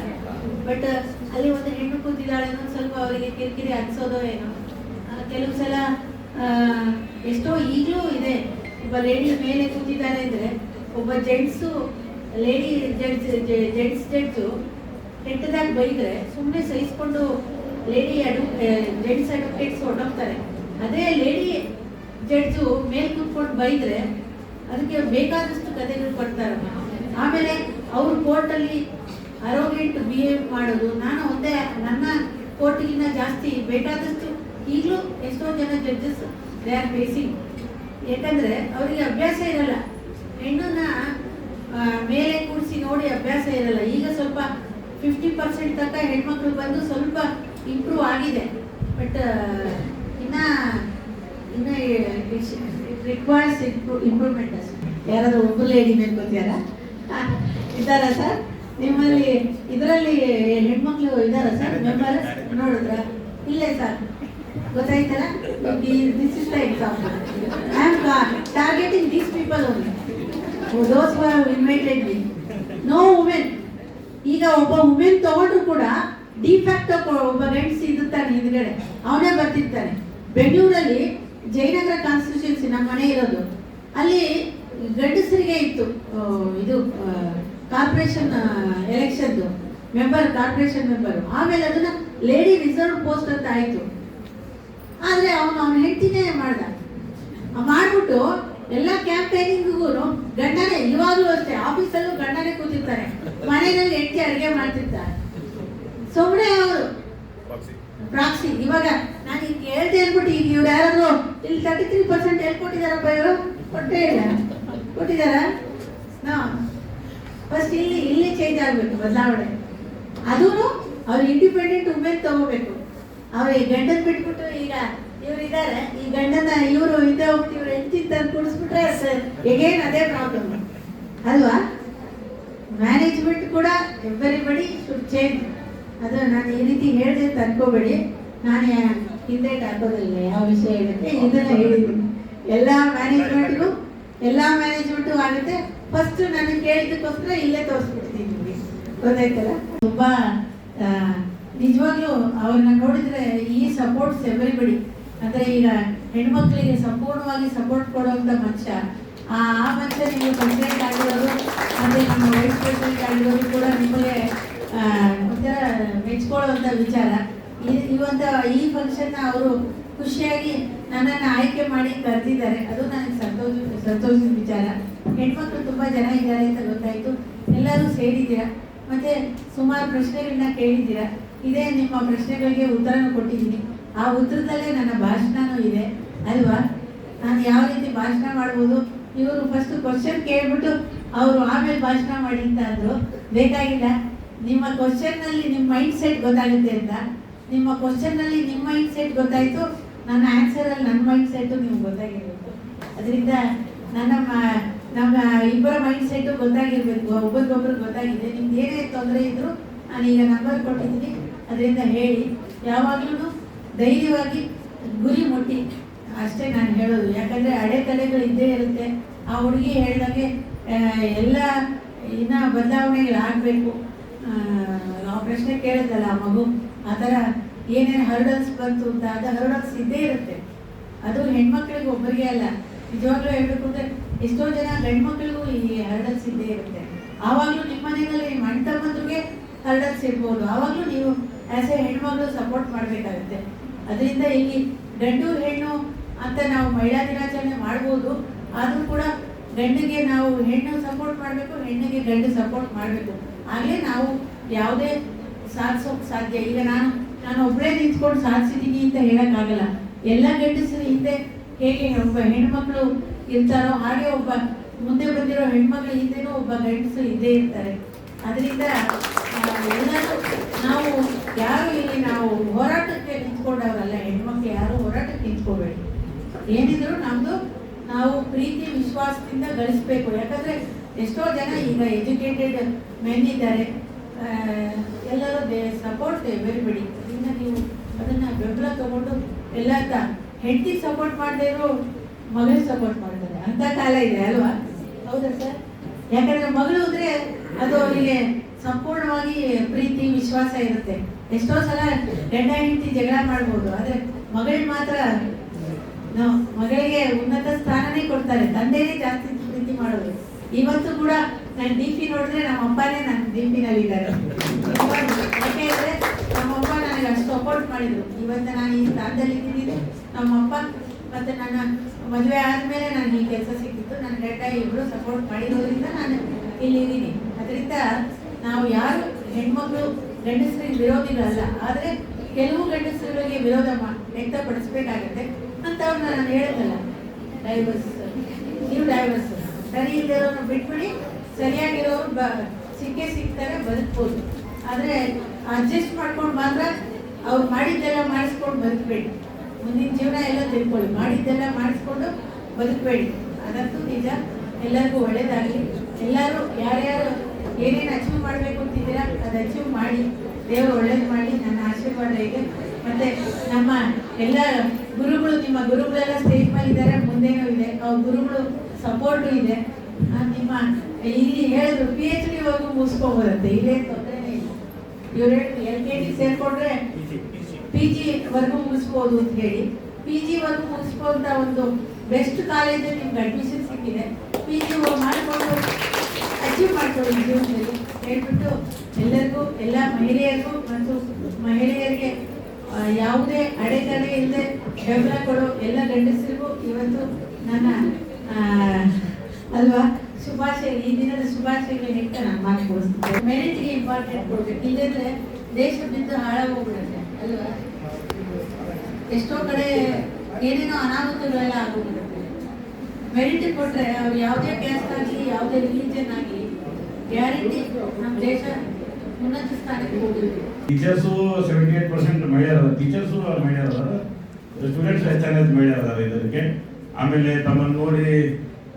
ಬಟ್ ಅಲ್ಲಿ ಒಂದು ಹೆಣ್ಣು ಕೂತಿದ್ದಾಳೆ ಅನ್ನೋದು ಸ್ವಲ್ಪ ಅವರಿಗೆ ಕಿರಿಕಿರಿ ಅನ್ಸೋದೋ ಏನೋ. ಕೆಲವು ಸಲ ಎಷ್ಟೋ ಈಗಲೂ ಇದೆ, ಒಬ್ಬ ಲೇಡಿ ಮೇಲೆ ಕೂತಿದ್ದಾರೆ ಅಂದರೆ ಒಬ್ಬ ಜೆಂಟ್ಸು ಲೇಡಿ ಜಡ್ಜು ಕೆಟ್ಟದಾಗಿ ಬೈದರೆ ಸುಮ್ಮನೆ ಸಹಿಸ್ಕೊಂಡು ಜೆಂಟ್ಸ್ ಅಡ್ವೊಕೇಟ್ಸ್ ಹೊರಟೋಗ್ತಾರೆ. ಅದೇ ಲೇಡಿ ಜಡ್ಜು ಮೇಲೆ ಕೂತ್ಕೊಂಡು ಬೈದರೆ ಅದಕ್ಕೆ ಬೇಕಾದಷ್ಟು ಕಥೆಗಳು ಕೊಡ್ತಾರೆ. ಆಮೇಲೆ ಅವರು ಕೋರ್ಟಲ್ಲಿ ಅರೋಗೆಂಟ್ ಬಿಹೇವ್ ಮಾಡೋದು, ನಾನು ಒಂದೇ ನನ್ನ ಕೋರ್ಟಿಗಿನ್ನ ಜಾಸ್ತಿ ಬೇಕಾದಷ್ಟು ಈಗಲೂ ಎಷ್ಟೋ ಜನ ಜಡ್ಜಸ್ ದೇ ಆರ್ ಫೇಸಿಂಗ್. ಯಾಕಂದರೆ ಅವರಿಗೆ ಅಭ್ಯಾಸ ಇರಲ್ಲ, ಹೆಣ್ಣನ್ನ ಮೇಲೆ ಕೂರಿಸಿ ನೋಡಿ ಅಭ್ಯಾಸ ಇರಲ್ಲ. ಈಗ ಸ್ವಲ್ಪ 50% ತನಕ ಹೆಣ್ಮಕ್ಳು ಬಂದು ಸ್ವಲ್ಪ ಇಂಪ್ರೂವ್ ಆಗಿದೆ. ಬಟ್ ಇನ್ನು ಇಟ್ ರಿಕ್ವೈರ್ಸ್ ಇಂಪ್ರೂವ್ಮೆಂಟ್ ಅಷ್ಟೇ. ಯಾರಾದರೂ ಒಬ್ಬ ಲೇಡಿ ಬೇಕು ಇದ್ದಾರಾ ಸರ್ ನಿಮ್ಮಲ್ಲಿ? ಇದರಲ್ಲಿ ಹೆಣ್ಮಕ್ಳು ಇದ್ದಾರಾ ಸರ್ ಮೆಂಬರ್? ನೋಡಿದ್ರ? ಇಲ್ಲೇ ಸರ್, ಗೊತ್ತಾಯ್ತಲ್ಲ? This is the example. I am targeting these people only, those who have invited me. No women. ಈಗ ಒಬ್ಬ ವುಮೆನ್ ತಗೊಂಡ್ರು ಕೂಡ ಡಿಫ್ಯಾಕ್ಟ್ ಒಬ್ಬ ಗಂಡಸಿ ಇರುತ್ತಾನೆ ಹಿಂದ್ಗಡೆ, ಅವನೇ ಬರ್ತಿರ್ತಾನೆ. ಬೆಂಗಳೂರಲ್ಲಿ ಜಯನಗರ ಕಾನ್ಸ್ಟಿಟ್ಯೂನ್ಸಿ ನಮ್ಮ ಮನೆ ಇರೋದು, ಅಲ್ಲಿ ಗಂಡಸರಿಗೆ ಇತ್ತು ಇದು ಕಾರ್ಪೊರೇಷನ್ ಎಲೆಕ್ಷನ್ದು ಮೆಂಬರ್, ಕಾರ್ಪೊರೇಷನ್ ಮೆಂಬರು. ಆಮೇಲೆ ಅದನ್ನ ಲೇಡಿ ರಿಸರ್ವ್ ಪೋಸ್ಟ್ ಅಂತ ಆಯಿತು. ಆದರೆ ಅವನ ಹೆಂಡತಿನೇ ಮಾಡ್ದ. ಮಾಡಿಬಿಟ್ಟು ಎಲ್ಲ ಕ್ಯಾಂಪೇನಿಂಗ್ಗೂ ಗಂಡನೇ, ಇವಾಗಲೂ ಅಷ್ಟೇ ಆಫೀಸಲ್ಲೂ ಗಂಡನೇ ಕೂತಿರ್ತಾರೆ, ಮನೆಯಲ್ಲಿ ಹೆಂಡತಿ ಅಡುಗೆ ಮಾಡ್ತಿರ್ತಾರೆ. ಸುಮ್ಮನೆ ಅವರು ಪ್ರಾಕ್ಸಿ. ಇವಾಗ ನಾನು ಈಗ ಹೇಳ್ದೆ ಅಂದ್ಬಿಟ್ಟು ಈಗ ಇವ್ರು ಯಾರಾದ್ರು ಇಲ್ಲಿ 33% ಹೇಳ್ಕೊಟ್ಟಿದ್ದಾರಪ್ಪ, ಇವರು ಕೊಟ್ಟೇ ಇಲ್ಲ. ಕೊಟ್ಟಿದ್ದಾರ? ಫಸ್ಟ್ ಇಲ್ಲಿ ಚೇಂಜ್ ಆಗಬೇಕು, ಬದಲಾವಣೆ. ಅದೂ ಅವ್ರು ಇಂಡಿಪೆಂಡೆಂಟ್ ವುಮೆನ್ ತಗೋಬೇಕು. ಅವ್ರು ಈ ಗಂಡನ ಬಿಟ್ಬಿಟ್ಟು ಈಗ ಇವ್ರು ಇದ್ದಾರೆ, ಈ ಗಂಡನ ಇವರು ಹಿಂದೆ ಹೋಗ್ತಿ ಇವ್ರು ಹೆಂಡತಿ ತಂದು ಕುಡಿಸ್ಬಿಟ್ರೆ ಎಗೇನ್ ಅದೇ ಪ್ರಾಬ್ಲಮ್ ಅಲ್ವಾ? ಮ್ಯಾನೇಜ್ಮೆಂಟ್ ಕೂಡ ಎವ್ರಿಬಡಿ ಶುಡ್ ಚೇಂಜ್. ಅದು ನಾನು ಈ ರೀತಿ ಹೇಳಿದೆ ಅಂತ ಅನ್ಕೋಬೇಡಿ, ನಾನು ಹಿಂದೆ ಹಾಕೋದಿಲ್ಲ ಯಾವ ವಿಷಯ ಹೇಳುತ್ತೆ, ಇದನ್ನ ಹೇಳಿದ್ದೀನಿ. ಎಲ್ಲ ಮ್ಯಾನೇಜ್ಮೆಂಟು ಆಗುತ್ತೆ. ಫಸ್ಟ್ ನನಗೆ ಕೇಳಿದ್ದಕ್ಕೋಸ್ಕರ ಇಲ್ಲೇ ತೋರಿಸ್ಬಿಡ್ತೀನಿ ನಿಮಗೆ, ಗೊತ್ತಾಯ್ತಲ್ಲ? ತುಂಬ ನಿಜವಾಗ್ಲೂ ಅವ್ರನ್ನ ನೋಡಿದ್ರೆ ಈ ಸಪೋರ್ಟ್ಸ್ ಎವ್ರಿಬಡಿ, ಅಂದರೆ ಈಗ ಹೆಣ್ಮಕ್ಳಿಗೆ ಸಂಪೂರ್ಣವಾಗಿ ಸಪೋರ್ಟ್ ಕೊಡುವಂಥ ಮನುಷ್ಯ, ಆ ಮನುಷ್ಯ ನೀವು ಪ್ರೆಸಿಡೆಂಟ್ ಆಗಿರೋದು ಮತ್ತು ನಿಮ್ಮ ವೈಸ್ ಪ್ರೆಸಿಡೆಂಟ್ ಆಗಿರೋದು ಕೂಡ ನಿಮಗೆ ಒಂಥರ ಮೆಚ್ಕೊಳ್ಳುವಂಥ ವಿಚಾರ. ಈ ಫಂಕ್ಷನ್ನ ಅವರು ಖುಷಿಯಾಗಿ ನನ್ನನ್ನು ಆಯ್ಕೆ ಮಾಡಿ ಕರೆದಿದ್ದಾರೆ, ಅದು ನನಗೆ ಸಂತೋಷದ ವಿಚಾರ. ಹೆಣ್ಮಕ್ಳು ತುಂಬ ಜನ ಇದ್ದಾರೆ ಅಂತ ಗೊತ್ತಾಯಿತು, ಎಲ್ಲರೂ ಸೇರಿದ್ದೀರಾ, ಮತ್ತು ಸುಮಾರು ಪ್ರಶ್ನೆಗಳನ್ನ ಕೇಳಿದ್ದೀರಾ. ಇದೇ ನಿಮ್ಮ ಪ್ರಶ್ನೆಗಳಿಗೆ ಉತ್ತರನೂ ಕೊಟ್ಟಿದ್ದೀನಿ. ಆ ಉತ್ತರದಲ್ಲೇ ನನ್ನ ಭಾಷಣನೂ ಇದೆ ಅಲ್ವಾ? ನಾನು ಯಾವ ರೀತಿ ಭಾಷಣ ಮಾಡ್ಬೋದು, ಇವರು ಫಸ್ಟ್ ಕ್ವಶನ್ ಕೇಳ್ಬಿಟ್ಟು ಅವರು ಆಮೇಲೆ ಭಾಷಣ ಮಾಡಿ ಅಂತ ಅಂದರು. ಬೇಕಾಗಿಲ್ಲ, ನಿಮ್ಮ ಕ್ವಶನ್ನಲ್ಲಿ ನಿಮ್ಮ ಮೈಂಡ್ ಸೆಟ್ ಗೊತ್ತಾಗುತ್ತೆ ಅಂತ. ನಿಮ್ಮ ಕ್ವಶನ್ನಲ್ಲಿ ನಿಮ್ಮ ಮೈಂಡ್ ಸೆಟ್ ಗೊತ್ತಾಯಿತು, ನನ್ನ ಆನ್ಸರಲ್ಲಿ ನನ್ನ ಮೈಂಡ್ ಸೆಟ್ಟು ನಿಮ್ಗೆ ಗೊತ್ತಾಗಿರಬೇಕು. ಅದರಿಂದ ನಮ್ಮ ಇಬ್ಬರ ಮೈಂಡ್ ಸೆಟ್ಟು ಗೊತ್ತಾಗಿರ್ಬೇಕು, ಒಬ್ಬರಿಗೊಬ್ರಿಗೆ ಗೊತ್ತಾಗಿದೆ. ನಿಮ್ದು ಏನೇ ತೊಂದರೆ ಇದ್ದರೂ ನಾನೀಗ ನಂಬರ್ ಕೊಟ್ಟಿದ್ದೀನಿ, ಅದರಿಂದ ಹೇಳಿ. ಯಾವಾಗಲೂ ಧೈರ್ಯವಾಗಿ ಗುರಿ ಮುಟ್ಟಿ ಅಷ್ಟೇ ನಾನು ಹೇಳೋದು. ಯಾಕಂದರೆ ಅಡೆತಡೆಗಳು ಇದ್ದೇ ಇರುತ್ತೆ. ಆ ಹುಡುಗಿ ಹೇಳಿದಾಗೆ ಎಲ್ಲ ಇನ್ನೂ ಬದಲಾವಣೆಗಳಾಗಬೇಕು. ನಾವು ಪ್ರಶ್ನೆ ಕೇಳಿದಲ್ಲ ಆ ಮಗು, ಆ ಥರ ಏನೇನು ಹರ್ಡಲ್ಸ್ ಬಂತು ಅಂತ, ಅದು ಹರ್ಡಲ್ಸ್ ಇದ್ದೇ ಇರುತ್ತೆ. ಅದು ಹೆಣ್ಮಕ್ಳಿಗೆ ಒಬ್ಬರಿಗೆ ಅಲ್ಲ, ನಿಜವಾಗ್ಲೂ ಹೇಳಬೇಕು ಅಂದರೆ ಎಷ್ಟೋ ಜನ ಗಂಡ್ಮಕ್ಳಿಗೂ ಈ ಹರ್ಡಲ್ಸ್ ಇದ್ದೇ ಇರುತ್ತೆ. ಆವಾಗಲೂ ನಿಮ್ಮ ಮನೆಯಲ್ಲಿ ನಿಮ್ಮ ಅಣ್ಣ ತಮ್ಮಂದ್ರಿಗೆ ಹರ್ಡಲ್ಸ್ ಇರ್ಬೋದು, ಆವಾಗಲೂ ನೀವು ಆ್ಯಸ್ ಎ ಹೆಣ್ಮಗಳು ಸಪೋರ್ಟ್ ಮಾಡಬೇಕಾಗುತ್ತೆ. ಅದರಿಂದ ಇಲ್ಲಿ ಗಂಡು ಹೆಣ್ಣು ಅಂತ ನಾವು ಮಹಿಳಾ ದಿನಾಚರಣೆ ಮಾಡ್ಬೋದು, ಆದರೂ ಕೂಡ ಗಂಡಿಗೆ ನಾವು ಹೆಣ್ಣು ಸಪೋರ್ಟ್ ಮಾಡಬೇಕು, ಹೆಣ್ಣಿಗೆ ಗಂಡು ಸಪೋರ್ಟ್ ಮಾಡಬೇಕು. ಆಗಲೇ ನಾವು ಯಾವುದೇ ಸಾಧಿಸೋಕೆ ಸಾಧ್ಯ. ಈಗ ನಾನು ಒಬ್ಬಳೇ ನಿಂತ್ಕೊಂಡು ಸಾಧಿಸಿದ್ದೀನಿ ಅಂತ ಹೇಳೋಕ್ಕಾಗಲ್ಲ. ಎಲ್ಲ ಗಂಡಸರು ಹಿಂದೆ ಹೇಗೆ ಒಬ್ಬ ಹೆಣ್ಮಕ್ಳು ಇರ್ತಾರೋ ಹಾಗೆ ಒಬ್ಬ ಮುಂದೆ ಬಂದಿರೋ ಹೆಣ್ಮಕ್ಳ ಹಿಂದೆನೂ ಒಬ್ಬ ಗಂಡಸರು ಇದ್ದೇ ಇರ್ತಾರೆ. ಅದರಿಂದ ಎಲ್ಲರೂ ನಾವು ಯಾರು ಇಲ್ಲಿ ನಾವು ಹೋರಾಟಕ್ಕೆ ನಿಂತ್ಕೊಂಡವರಲ್ಲ, ಹೆಣ್ಮಕ್ಳು ಯಾರು ಹೋರಾಟಕ್ಕೆ ನಿಂತ್ಕೋಬೇಡಿ. ಏನಿದ್ರು ನಾವು ಪ್ರೀತಿ ವಿಶ್ವಾಸದಿಂದ ಗಳಿಸ್ಬೇಕು. ಯಾಕಂದರೆ ಎಷ್ಟೋ ಜನ ಈಗ ಎಜುಕೇಟೆಡ್ ಮೆನ್ ಇದ್ದಾರೆ, ಎಲ್ಲರೂ ಸಪೋರ್ಟ್ ಎವ್ರಿಬಡಿ. ಅದರಿಂದ ನೀವು ಅದನ್ನು ಬೆಂಬಲ ತಗೊಂಡು ಎಲ್ಲ ಹೆಂಡತಿ ಸಪೋರ್ಟ್ ಮಾಡದೇ ಇರೋ ಮಗಳಿಗೆ ಸಪೋರ್ಟ್ ಮಾಡ್ತಾರೆ ಅಂತ ಕಾಲ ಇದೆ ಅಲ್ವಾ? ಹೌದಾ ಸರ್? ಯಾಕಂದರೆ ಮಗಳು ಅಂದರೆ ಅದು ಅವರಿಗೆ ಸಂಪೂರ್ಣವಾಗಿ ಪ್ರೀತಿ ವಿಶ್ವಾಸ ಇರುತ್ತೆ. ಎಷ್ಟೋ ಸಲ ಗಂಡ ಹೆಂಡತಿ ಜಗಳ ಮಾಡ್ಬೋದು, ಆದರೆ ಮಗಳಿಗೆ ಮಾತ್ರ ಮಗಳಿಗೆ ಉನ್ನತ ಸ್ಥಾನನೇ ಕೊಡ್ತಾರೆ. ತಂದೆನೇ ಜಾಸ್ತಿ ಪ್ರೀತಿ ಮಾಡೋದು. ಇವತ್ತು ಕೂಡ ನಾನು DP ನೋಡಿದ್ರೆ ನಮ್ಮ ಅಪ್ಪನೇ ನನ್ನ DPನಲ್ಲಿದ್ದಾರೆ. ಯಾಕೆಂದರೆ ನಮ್ಮಪ್ಪ ನನಗೆ ಅಷ್ಟು ಸಪೋರ್ಟ್ ಮಾಡಿದರು. ಇವತ್ತು ನಾನು ಈ ಸ್ಥಾನದಲ್ಲಿ ಇದ್ದೀನಿ, ನಮ್ಮಪ್ಪ ಮತ್ತು ನನ್ನ ಮದುವೆ ಆದಮೇಲೆ ನನಗೆ ಈ ಕೆಲಸ ಸಿಕ್ಕಿತ್ತು. ನನ್ನ ಗಂಡ ಇಬ್ಬರು ಸಪೋರ್ಟ್ ಮಾಡಿರೋದ್ರಿಂದ ನಾನು ಇಲ್ಲಿದ್ದೀನಿ. ಅದರಿಂದ ನಾವು ಯಾರು ಹೆಣ್ಮಕ್ಳು ಗಂಡಸರಿಗೆ ವಿರೋಧಿಗಳಲ್ಲ, ಆದರೆ ಕೆಲವು ಗಂಡಸರುಗಳಿಗೆ ವಿರೋಧ ವ್ಯಕ್ತಪಡಿಸ್ಬೇಕಾಗತ್ತೆ ಅಂತವ್ರನ್ನ ನಾನು ಹೇಳೋದಲ್ಲ. ಡೈವರ್ಸ್, ನೀವು ಡೈವರ್ಸ್ ಸರಿ ಇಲ್ಲದಿರೋರು ಬಿಟ್ಬಿಡಿ, ಸರಿಯಾಗಿರೋರು ಸಿಗ್ತಾರೆ, ಬದುಕ್ಬೋದು. ಆದರೆ ಅಡ್ಜಸ್ಟ್ ಮಾಡ್ಕೊಂಡು ಮಾತ್ರ ಅವ್ರು ಮಾಡಿದ್ದೆಲ್ಲ ಮಾಡಿಸ್ಕೊಂಡು ಬದುಕಬೇಡಿ. ಮುಂದಿನ ಜೀವನ ಎಲ್ಲ ತಿಳ್ಕೊಳ್ಳಿ, ಮಾಡಿದ್ದೆಲ್ಲ ಮಾಡಿಸ್ಕೊಂಡು ಬದುಕಬೇಡಿ. ಅದಂತೂ ನಿಜ. ಎಲ್ಲರಿಗೂ ಒಳ್ಳೇದಾಗಲಿ. ಎಲ್ಲರೂ ಯಾರ್ಯಾರು ಏನೇನು ಅಚೀವ್ ಮಾಡಬೇಕು ಅಂತಿದ್ದೀರಾ ಅದು ಅಚೀವ್ ಮಾಡಿ, ದೇವರು ಒಳ್ಳೇದು ಮಾಡಿ, ನನ್ನ ಆಶೀರ್ವಾದ ಇದೆ. ಮತ್ತು ನಮ್ಮ ಎಲ್ಲ ಗುರುಗಳು, ನಿಮ್ಮ ಗುರುಗಳೆಲ್ಲ ಸ್ಟೇಜ್ ಮೇಲೆ ಇದ್ದಾರೆ, ಮುಂದೇನೂ ಇದೆ, ಅವ್ರ ಗುರುಗಳು ಸಪೋರ್ಟು ಇದೆ. ನಿಮ್ಮ ಇಲ್ಲಿ ಹೇಳಿದ್ರು PhD ವರೆಗೂ ಮುಗಿಸ್ಕೋಬೋದಂತೆ, ಇಲ್ಲೇ ತೊಂದರೆನೇ ಇಲ್ಲ. ಇವ್ರು ಹೇಳಿ LKG ಸೇರಿಕೊಂಡ್ರೆ PG ವರೆಗೂ ಮುಗಿಸ್ಬೋದು ಅಂತ ಹೇಳಿ, PG ವರೆಗೂ ಮುಗಿಸ್ಕೊಂತ ಒಂದು ಬೆಸ್ಟ್ ಕಾಲೇಜಲ್ಲಿ ನಿಮ್ಗೆ ಅಡ್ಮಿಷನ್ ಸಿಕ್ಕಿದೆ. PG ಮಾಡಿಕೊಂಡು ಅಚೀವ್ ಮಾಡ್ಕೊಳ್ಳಿ ಜೀವನದಲ್ಲಿ ಹೇಳ್ಬಿಟ್ಟು ಎಲ್ಲರಿಗೂ, ಎಲ್ಲ ಮಹಿಳೆಯರಿಗೂ ಮತ್ತು ಮಹಿಳೆಯರಿಗೆ ಯಾವುದೇ ಅಡೆತಡೆ ಇಲ್ಲದೆ ಬೆಂಬಲ ಕೊಡೋ ಎಲ್ಲ ಗಂಡಸರಿಗೂ ಇವತ್ತು ನನ್ನ ಅಲ್ವಾ ಶುಭಾಶಯ, ಈ ದಿನದ ಶುಭಾಶಯಗಳು ಹೇಳ್ತಾ ನಾನು ಮಾತು ಕೊಡಿಸ್ತೀನಿ. ಮೆರಿಟ್ಗೆ ಇಂಪಾರ್ಟೆಂಟ್ ಕೊಡ್ಬೇಕು, ಇಲ್ಲದ್ರೆ ದೇಶ ಬಿದ್ದು ಹಾಳಾಗೋಗ್ಬಿಡುತ್ತೆ ಅಲ್ವಾ? ಎಷ್ಟೋ ಕಡೆ ಏನೇನೋ ಅನಾಹುತಗಳೆಲ್ಲ ಆಗೋಗ್ಬಿಡುತ್ತೆ. ಮೆರಿಟ್ ಕೊಟ್ಟರೆ ಅವ್ರು ಯಾವುದೇ ಕ್ಯಾಸ್ಟ್ ಆಗಲಿ ಯಾವುದೇ ರಿಲಿಜನ್ ಆಗಲಿ ಗ್ಯಾರಂಟಿ ನಮ್ಮ ದೇಶ ಉನ್ನತ ಸ್ಥಾನಕ್ಕೆ ಹೋಗುತ್ತೆ. ಟೀಚರ್ಸು 78% ಮಹಿಳೆಯರು, ಟೀಚರ್ಸು ಮಹಿಳೆಯರು, ಸ್ಟೂಡೆಂಟ್ಸ್ ಹೆಚ್ಚಾಗಿ ಮಹಿಳೆಯರು ಇದಕ್ಕೆ. ಆಮೇಲೆ ತಮ್ಮನ್ನು ನೋಡಿ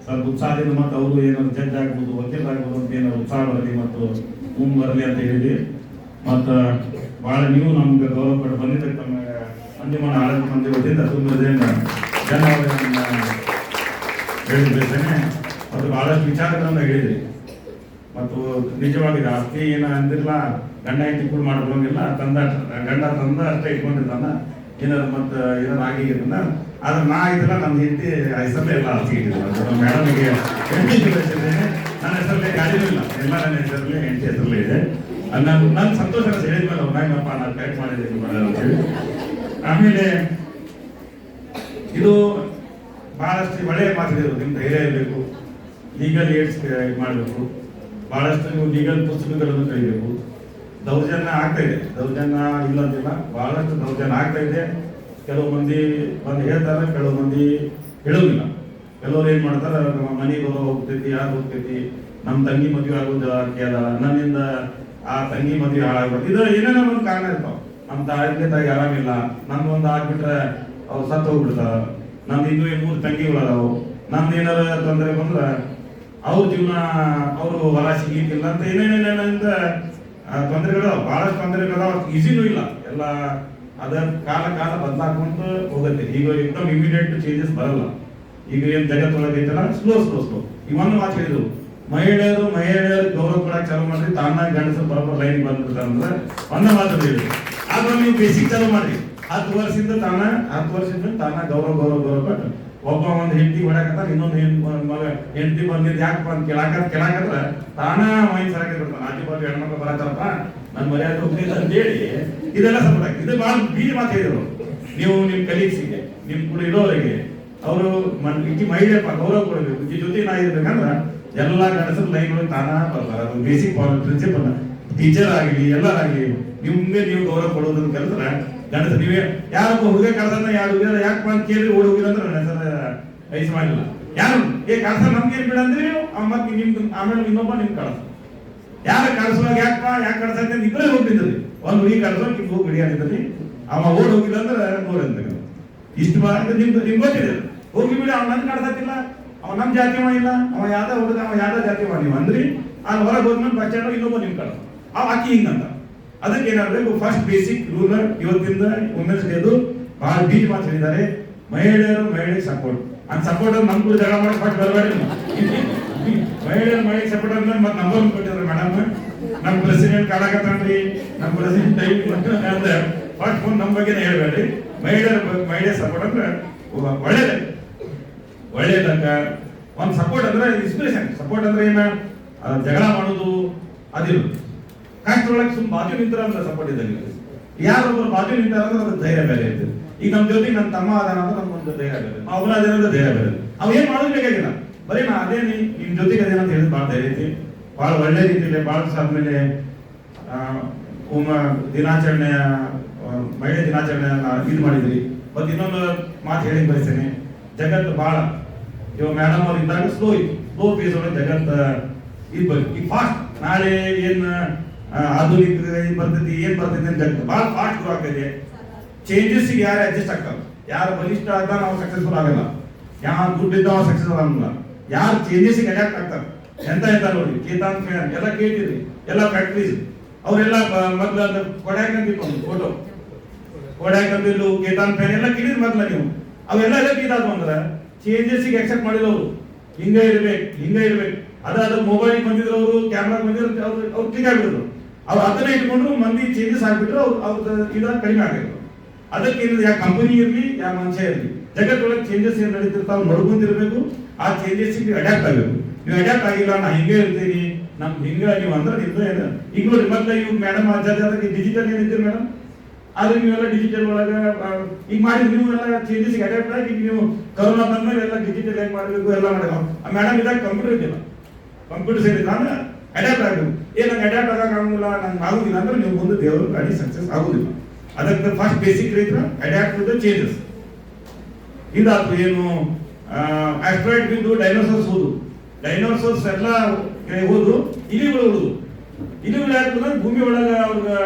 ಸ್ವಲ್ಪ ಉತ್ಸಾಹದಿಂದ ಮತ್ತು ಅವರು ಏನಾದ್ರು ಜಡ್ಜ್ ಆಗ್ಬೋದು, ವಕೀಲ ಆಗ್ಬೋದು ಅಂತ ಏನಾದ್ರು ಉತ್ಸಾಹ ಬರಲಿ ಮತ್ತು ಬರಲಿ ಅಂತ ಹೇಳಿ ಮತ್ತು ಭಾಳ ನೀವು ನಮ್ಗೆ ಗೌರವ ಕೊಟ್ಟು ಬಂದಿದ್ದಕ್ಕೆ ತಮ್ಮ ಅಂಜುಮನ ಆಡಳಿತ ಮಂದಿ ವತಿಯಿಂದ ತುಂಬ ಧನ್ಯವಾದಗಳನ್ನು ಹೇಳಿದ್ದೇನೆ. ಮತ್ತು ಭಾಳಷ್ಟು ವಿಚಾರಗಳನ್ನು ಹೇಳಿದ್ರಿ ಮತ್ತು ನಿಜವಾಗಿದೆ ಆಸ್ತಿ ಏನು ಅಂದಿಲ್ಲ, ಗಂಡ ಹೆಂಡತಿ ಕೂಡ ಮಾಡ್ಕೊಂಗಿಲ್ಲ, ಗಂಡ ತಂದ ಅಷ್ಟೇ ಇಟ್ಕೊಂಡಿದ್ದಾನ ಏನಾದ್ರು ಮತ್ತು ಏನಾದ್ರು ಆಗಿರೋದನ್ನ. ಆದ್ರೆ ನಾ ಇದೆಲ್ಲ ನನ್ನ ಹೆಂಡತಿ ಹೆಸರಲ್ಲೇ ಎಲ್ಲ ಆಸ್ತಿ ಇಟ್ಟಿದ್ರು. ಮೇಡಮ್ಗೆ ಹೆಂಡತಿ ಬೆಳೆಸಿದ್ದೇನೆ, ನನ್ನ ಹೆಸರಲ್ಲೇ ಗಾಡಿನೂ ಇಲ್ಲ, ಎಲ್ಲ ನನ್ನ ಹೆಸರಲ್ಲೇ ಹೆಂಡತಿ ಹೆಸರಲ್ಲೇ ಇದೆ. ನನ್ನ ಸಂತೋಷ ಹೇಳಿದ್ಮೇಲೆ ಅವ್ರನ್ನಪ್ಪ ನಾನು ಕರೆಕ್ಟ್ ಮಾಡಿದ್ದೀನಿ ಅಂತೇಳಿ. ಆಮೇಲೆ ಇದು ಬಹಳಷ್ಟು ಒಳ್ಳೆಯ ಮಾತಾಡಿದ್ರು, ನಿಮ್ಮ ಧೈರ್ಯ ಇರಬೇಕು, ಲೀಗಲ್ ಏಡ್ಸ್ ಮಾಡಬೇಕು, ಬಹಳಷ್ಟು ನೀವು ಲೀಗಲ್ ಪುಸ್ತಕಗಳನ್ನು ಕಲಿಬೇಕು. ದೌರ್ಜನ್ಯ ಆಗ್ತಾ ಇದೆ, ದೌರ್ಜನ್ಯ ಇಲ್ಲ ಅಂತಿಲ್ಲ, ಬಹಳಷ್ಟು ದೌರ್ಜನ್ಯ ಆಗ್ತಾ ಇದೆ. ಕೆಲವು ಮಂದಿ ಬಂದು ಹೇಳ್ತಾರೆ, ಕೆಲವು ಮಂದಿ ಹೇಳೋದಿಲ್ಲ. ಕೆಲವ್ರು ಏನು ಮಾಡ್ತಾರೆ, ನಮ್ಮ ಮನೆಗೆ ಹೋಗ್ತೈತಿ, ಯಾರು ಹೋಗ್ತೈತಿ, ನಮ್ಮ ತಂಗಿ ಮದುವೆ ಆಗೋದು ಕೇಳ, ನನ್ನಿಂದ ಆ ತಂಗಿ ಮದುವೆ ಹಾಳಾಗ್ಬೇಕು, ಇದು ಏನೇನೋ ಒಂದು ಕಾರಣ ಇರ್ತಾವ. ನಮ್ಮ ತಾಯಿ ಆರಾಮಿಲ್ಲ, ನಮ್ದೊಂದು ಆಗ್ಬಿಟ್ರೆ ಅವ್ರು ಸತ್ತು ಹೋಗ್ಬಿಡ್ತಾರ, ನಮ್ದು ಇನ್ನೂ 3 ತಂಗಿಗಳದಾವು, ನಮ್ದು ಏನಾರ ತೊಂದರೆ ಬಂದ್ರೆ ಅವ್ರ ಜೀವನ ಅವರು ಹೊರ ಸಿಗ್ಲಿಕ್ಕಿಲ್ಲ ಅಂತ ಏನೇನೇನಿಂದ ತೊಂದರೆಗಳು, ಬಹಳಷ್ಟು ತೊಂದರೆಗಳದಾವ. ಈಸಿನೂ ಇಲ್ಲ, ಎಲ್ಲ ಅದರ ಕಾಲ ಬದಲಾಕೊಂತ ಹೋಗುತ್ತೆ. ಈಗ एकदम ಇಮಿಡಿಯೇಟ್ ಚೇಂಜಸ್ ಬರಲ್ಲ. ಈಗ ಏನು ಜಗತ್ತೊಳಗೈತಲ್ಲ ಸ್ಲೋ ಈಗ ಒಂದು ಮಾತು ಹೇಳಿದ್ರು, ಮಹಿಳೆಯರು ಗೌರವ ಕೊಡಕ್ಕೆ ಚಾಲು ಮಾಡ್ರಿ, ತಾನಾಗಿ ಗಂಡಸರು ಬರೋಬ್ಬರ ಲೈನ್ ಬಂದ್ಬಿಡ್ತಾರೆ ಅಂದ್ರೆ ಒಂದೇ ಮಾತು ಹೇಳಿದ್ರು. ಆದ್ರೆ ನೀವು ಬೇಸಿಕ್ ಚಾಲು ಮಾಡ್ರಿ, 10 ವರ್ಷದಿಂದ ತಾನ ಗೌರವ ಕೊಟ್ಟು ಒಬ್ಬ ಒಂದು ಹೆಂಡತಿ ಹೊಡಕತ್ತ, ಇನ್ನೊಂದು ಹೆಂಡತಿ ಬಂದಿದ್ದು ಯಾಕಪ್ಪ ಅಂತ ಕೇಳಾಕತ್ರ ತಾನ ಮೈನ್ ಸರಕ್ಕೆ ಬಿಡ್ತಾನೆ. ಆಜು ಬಾಜು ಹೆಣ್ಮಕ್ಳು ಬರತ್ತಾರಪ್ಪ, ನನ್ನ ಮರ್ಯಾದೆ ಹೋಗ್ತಿದ್ದ ಅಂತ ಹೇಳಿ ಇದೆಲ್ಲ ಸಪೋರ್ಟ್. ಇದು ಭಾಳ ಬೀಜ ಮಾತು ಹೇಳಿದ್ರು ನೀವು ನಿಮ್ಮ ಕಲೀಗ್ಸಿಗೆ, ನಿಮ್ ಕೂಡ ಇರೋರಿಗೆ. ಅವರು ಈಕಿ ಮಹಿಳೆಯಪ್ಪ ಗೌರವ ಕೊಡಬೇಕು, ಈ ಜೊತೆ ನಾ ಇರ್ಬೇಕಂದ್ರೆ ಎಲ್ಲ ಗಂಡಸರು ಲೈನ್ ಒಳಗೆ ತಾನ ಬರ್ತಾರೆ. ಅದು ಬೇಸಿಕ್ ಪ್ರಿನ್ಸಿಪಲ್. ಟೀಚರ್ ಆಗಲಿ ಎಲ್ಲರಾಗಲಿ ನಿಮ್ಗೆ ನೀವು ಗೌರವ ಕೊಡೋದನ್ನ ಕಲಿದ್ರೆ ಗಂಡಸ ನೀವೇ ಯಾರೊಬ್ಬ ಹುಡುಗ ಕಳ್ಸನ್ನ ಯಾರು ಯಾಕಪ್ಪ ಅಂತ ಕೇಳಿ ಓಡಿ ಹೋಗಿಲ್ಲ ಅಂದ್ರೆ ನನ್ನ ಹೆಸರು ಐಸ್ ಮಾಡಿಲ್ಲ. ಯಾರು ಕಳ್ಸ ನಮ್ಗೆ ಏನ್ ಬಿಡ ಅಂದ್ರೆ ಮತ್ತೆ ನಿಮ್ಗೆ ಆಮೇಲೆ ಇನ್ನೊಬ್ಬ ನಿಮ್ಗೆ ಕಳ್ಸ. ಯಾರ ಕಳ್ಸುವಾಗ ಯಾಕೆ ಕಳ್ಸಂತ ಇಬ್ಬರೇ ಹೋಗ್ತಿದ್ರಿ, ಒಂದು ಹುಡುಗಿ ಕಳ್ಸೋ ನಿಮ್ಗೆ ಹೋಗಿ ಹಿಡಿಯಾಗಿದ್ರಿ, ಅವ ಓಡ್ ಹೋಗಿಲ್ಲ ಅಂದ್ರೆ ನೋಡಂತ ಇಷ್ಟು ನಿಮ್ಗೆ ಗೊತ್ತಿದೆ. ಹೋಗಿ ಬಿಡಿ, ಅವ್ನು ನನ್ ಕಳ್ಸತ್ತಿಲ್ಲ, ಅವ ನಮ್ ಜಾತಿವ ಇಲ್ಲ, ಅವ ಯಾವ್ದ ಹುಡುಗ ಅವ ಯಾವ್ದ ಜಾತಿವ ನೀವು ಅಂದ್ರಿ, ಅಲ್ಲಿ ಹೊರಗೆ ಹೋದ್ಮೇಲೆ ಬಚ್ಚಾಡೋ ಇನ್ನೊಬ್ಬ ನಿಮ್ ಕಳ್ಸ ಅವ್ ಅಕ್ಕಿ ಹಿಂಗಂತ. ಅದಕ್ಕೆ ಏನಾಗಬೇಕು, ಫಸ್ಟ್ ಬೇಸಿಕ್ ರೂಲ್ ಇವತ್ತಿಂದ ವುಮೆನ್ಸ್ ಡೇದು ಬಹಳ ಬೀಚ್ ಮಾತು ಹೇಳಿದ್ದಾರೆ. ಮಹಿಳೆಗೆ ಸಪೋರ್ಟ್ ಅಂತ ಸಪೋರ್ಟ್ ನಮ್ ಕೂಡ ಜಗಳ ಮಾಡಿ ಫಸ್ಟ್ ಬರಬೇಡಿ. ಮಹಿಳೆಗೆ ಸಪೋರ್ಟ್ ಅಂದ್ರೆ ಮತ್ತೆ ನಂಬರ್ ಕೊಟ್ಟಿದ್ರು ಮೇಡಮ್, ನಮ್ ಪ್ರೆಸಿಡೆಂಟ್ ಕಾಡಕತ್ತನ್ರಿ, ನಮ್ ಪ್ರೆಸಿಡೆಂಟ್ ಅಂದ್ರೆ ಫಸ್ಟ್ ಫೋನ್ ನಮ್ ಬಗ್ಗೆನೇ ಹೇಳ್ಬೇಡ್ರಿ. ಮಹಿಳೆ ಸಪೋರ್ಟ್ ಅಂದ್ರೆ ಒಳ್ಳೇದಕ್ಕ ಒಂದು ಸಪೋರ್ಟ್ ಅಂದ್ರೆ ಇನ್ಸ್ಪಿರೇಷನ್. ಸಪೋರ್ಟ್ ಅಂದ್ರೆ ಏನ, ಜಗಳ ಮಾಡೋದು ಅದಿರು. ಕಷ್ಟೊಳಗೆ ಸುಮ್ ಬಾಜು ನಿಂತರ ಅಂದ್ರೆ ಸಪೋರ್ಟ್ ಇದ್ದಂಗೆ. ಯಾರೊಬ್ಬರು ಬಾಜು ನಿಂತಾರ ಅಂದ್ರೆ ಅದು ಧೈರ್ಯ ಬೇರೆ ಇರ್ತದೆ. ಈಗ ನಮ್ಮ ಜೊತೆಗೆ ನನ್ನ ತಮ್ಮ ಅದಾನ ಅಂದ್ರೆ ನಮ್ಗೊಂದು ಧೈರ್ಯ ಬೇರೆ, ಅವನ ಅದೇನ ಅಂದ್ರೆ ಧೈರ್ಯ ಬೇರೆ. ಅವ್ ಏನ್ ಮಾಡೋದು ಬೇಕಾಗಿಲ್ಲ, ಬರೀ ನಾ ಅದೇ ನಿಮ್ ಜೊತೆಗೆ ಅದೇನ ಅಂತ ಹೇಳಿದ್ ಭಾಳ ಧೈರ್ಯ ಐತಿ. ಭಾಳ ಒಳ್ಳೆ ರೀತಿಯಲ್ಲಿ ಭಾಳ ಆದ್ಮೇಲೆ ದಿನಾಚರಣೆಯ ಮಹಿಳೆ ದಿನಾಚರಣೆಯನ್ನ ಇದು ಮಾಡಿದ್ರಿ. ಮತ್ತೆ ಇನ್ನೊಂದು ಮಾತು ಹೇಳಿ ಬಯಸ್ತೇನೆ, ಜಗತ್ತು ಭಾಳ ಇವಾಗ ಮೇಡಮ್ ಅವ್ರು ಇದ್ದಾಗ ಸ್ಲೋ ಫೇಸ್ ಒಳಗೆ ಜಗತ್ತ ಇದು ಬಂತು. ಈಗ ಫಾಸ್ಟ್ ನಾಳೆ ಏನ್ ಆಧುನಿಕ ಬರ್ತೈತಿ ಅಂತ ಜಗತ್ತು ಭಾಳ ಫಾಸ್ಟ್ ಗ್ರೋ ಆಗ್ತೈತೆ. ಚೇಂಜಸ್ ಯಾರು ಅಡ್ಜಸ್ಟ್ ಆಗ್ತಾರೆ, ಯಾರು ಬಲಿಷ್ಠ ಆದ ನಾವು ಸಕ್ಸಸ್ಫುಲ್ ಆಗಲ್ಲ, ಯಾರು ದುಡ್ಡಿದ್ದ ನಾವು ಸಕ್ಸಸ್ಫುಲ್ ಆಗಲ್ಲ. ಯಾರು ಚೇಂಜಸ್ ಅಡ್ಯಾಪ್ಟ್ ಆಗ್ತಾರೆ ಎಂತ ನೋಡಿ, ಕೇತಾನ್ ಫ್ಯಾನ್ ಎಲ್ಲ ಕೇಳ್ತಿದ್ರಿ, ಎಲ್ಲ ಫ್ಯಾಕ್ಟ್ರೀಸ್ ಅವರೆಲ್ಲ ಮೊದ್ಲು ಅದು ಕೊಡಾಕಂತಿತ್ತು ಒಂದು ಫೋಟೋ, ಕೊಡಾಕಂತಿಲ್ಲ ಕೇತಾನ್ ಫ್ಯಾನ್ ಎಲ್ಲ ಕೇಳಿದ್ರಿ ಮೊದ್ಲ ನೀವು. ಅವೆಲ್ಲ ಇದಾದ ಅಂದ್ರೆ ಚೇಂಜಸ್ ಎಕ್ಸೆಪ್ಟ್ ಮಾಡಿದ್ರು ಅವರು. ಹಿಂಗ ಇರ್ಬೇಕು ಅದಾದ ಮೊಬೈಲ್ ಬಂದಿದ್ರು, ಅವರು ಕ್ಯಾಮ್ರಾ ಬಂದಿದ್ರು, ಅವ್ರು ಕ್ಲಿಕ್ ಆಗಿಬಿಟ್ರು. ಅವ್ರು ಅದನ್ನ ಇಟ್ಕೊಂಡ್ರು ಮಂದಿ ಚೇಂಜಸ್ ಆಗ್ಬಿಟ್ರು, ಅವ್ರ ಇದ ಕಡಿಮೆ ಆಗಿದ್ರು. ಅದಕ್ಕೆ ಯಾ ಕಂಪನಿ ಇರ್ಲಿ ಯಾ ಮನುಷ್ಯ ಇರ್ಲಿ, ಜಗತ್ತೊಳಗೆ ಚೇಂಜಸ್ ಏನ್ ನಡೀತಿರ್ತಾವ ನೋಡ್ಕೊಂತಿರ್ಬೇಕು. ಆ ಚೇಂಜಸ್ ಅಡ್ಯಾಪ್ಟ್ ಆಗಬೇಕು. ನೀವು ಅಡ್ಯಾಪ್ಟ್ ಆಗಿಲ್ಲ, ನಾ ಹಿಂಗೆ ಇರ್ತೀನಿ, ಹಿಂಗ ನೀವು ಅಂದ್ರೆ ನಿಮ್ದು ಏನು ಈಗ ನೋಡಿ. ಮತ್ತೆ ಇವ್ ಮೇಡಮ್ ಅದಕ್ಕೆ ಡಿಜಿಟಲ್ ಏನಿದ್ದೀರಿ ಮೇಡಮ್, ಆದ್ರೆ ನೀವೆಲ್ಲ ಡಿಜಿಟಲ್ ಒಳಗ ಈಗ ಮಾಡಿ ನೀವು ಎಲ್ಲ ಚೇಂಜಸ್ ಅಡ್ಯಾಪ್ಟ್ ಆಗಿ ನೀವು ಕರೋನಾ ಬಂದ್ಮೇಲೆ ಎಲ್ಲ ಡಿಜಿಟಲ್ ಹೇಗೆ ಮಾಡಬೇಕು ಎಲ್ಲ ಮಾಡಬೇಕು. ಮೇಡಮ್ ಇದಾಗ ಕಂಪ್ಯೂಟರ್ ಇದ್ದಿಲ್ಲ, ಕಂಪ್ಯೂಟರ್ ಸೈಡ್ ಅಂದ್ರೆ ಅಡ್ಯಾಪ್ಟ್ ಆಗಬೇಕು. ನಂಗೆ ಅಡ್ಯಾಪ್ಟ್ ಆಗಂಗಿಲ್ಲ, ನಂಗೆ ಆಗುದಿಲ್ಲ ಅಂದ್ರೆ ನೀವು ಮುಂದೆ ದೇವರು ಗಾಡಿ ಸಕ್ಸಸ್ ಆಗುದಿಲ್ಲ. ಅದಕ್ಕೆ ಫಸ್ಟ್ ಬೇಸಿಕ್ ರೈತರ ಅಡ್ಯಾಪ್ಟ್ ಟು ದ ಚೇಂಜಸ್. ಇದಾತು ಏನು ಆಸ್ಟ್ರಾಯ್ಡ್ ಬಿದ್ದು ಡೈನೋಸಾರ್ಸ್ ಹೋದು, ಡೈನೋಸಾರ್ಸ್ ಎಲ್ಲ ಹೋದು, ಇಲಿಗಳು ಉಳಿದು. ಇಲಿಗಳು ಯಾಕಂದ್ರೆ ಭೂಮಿ ಒಳಗೆ ಅವ್ರಿಗೆ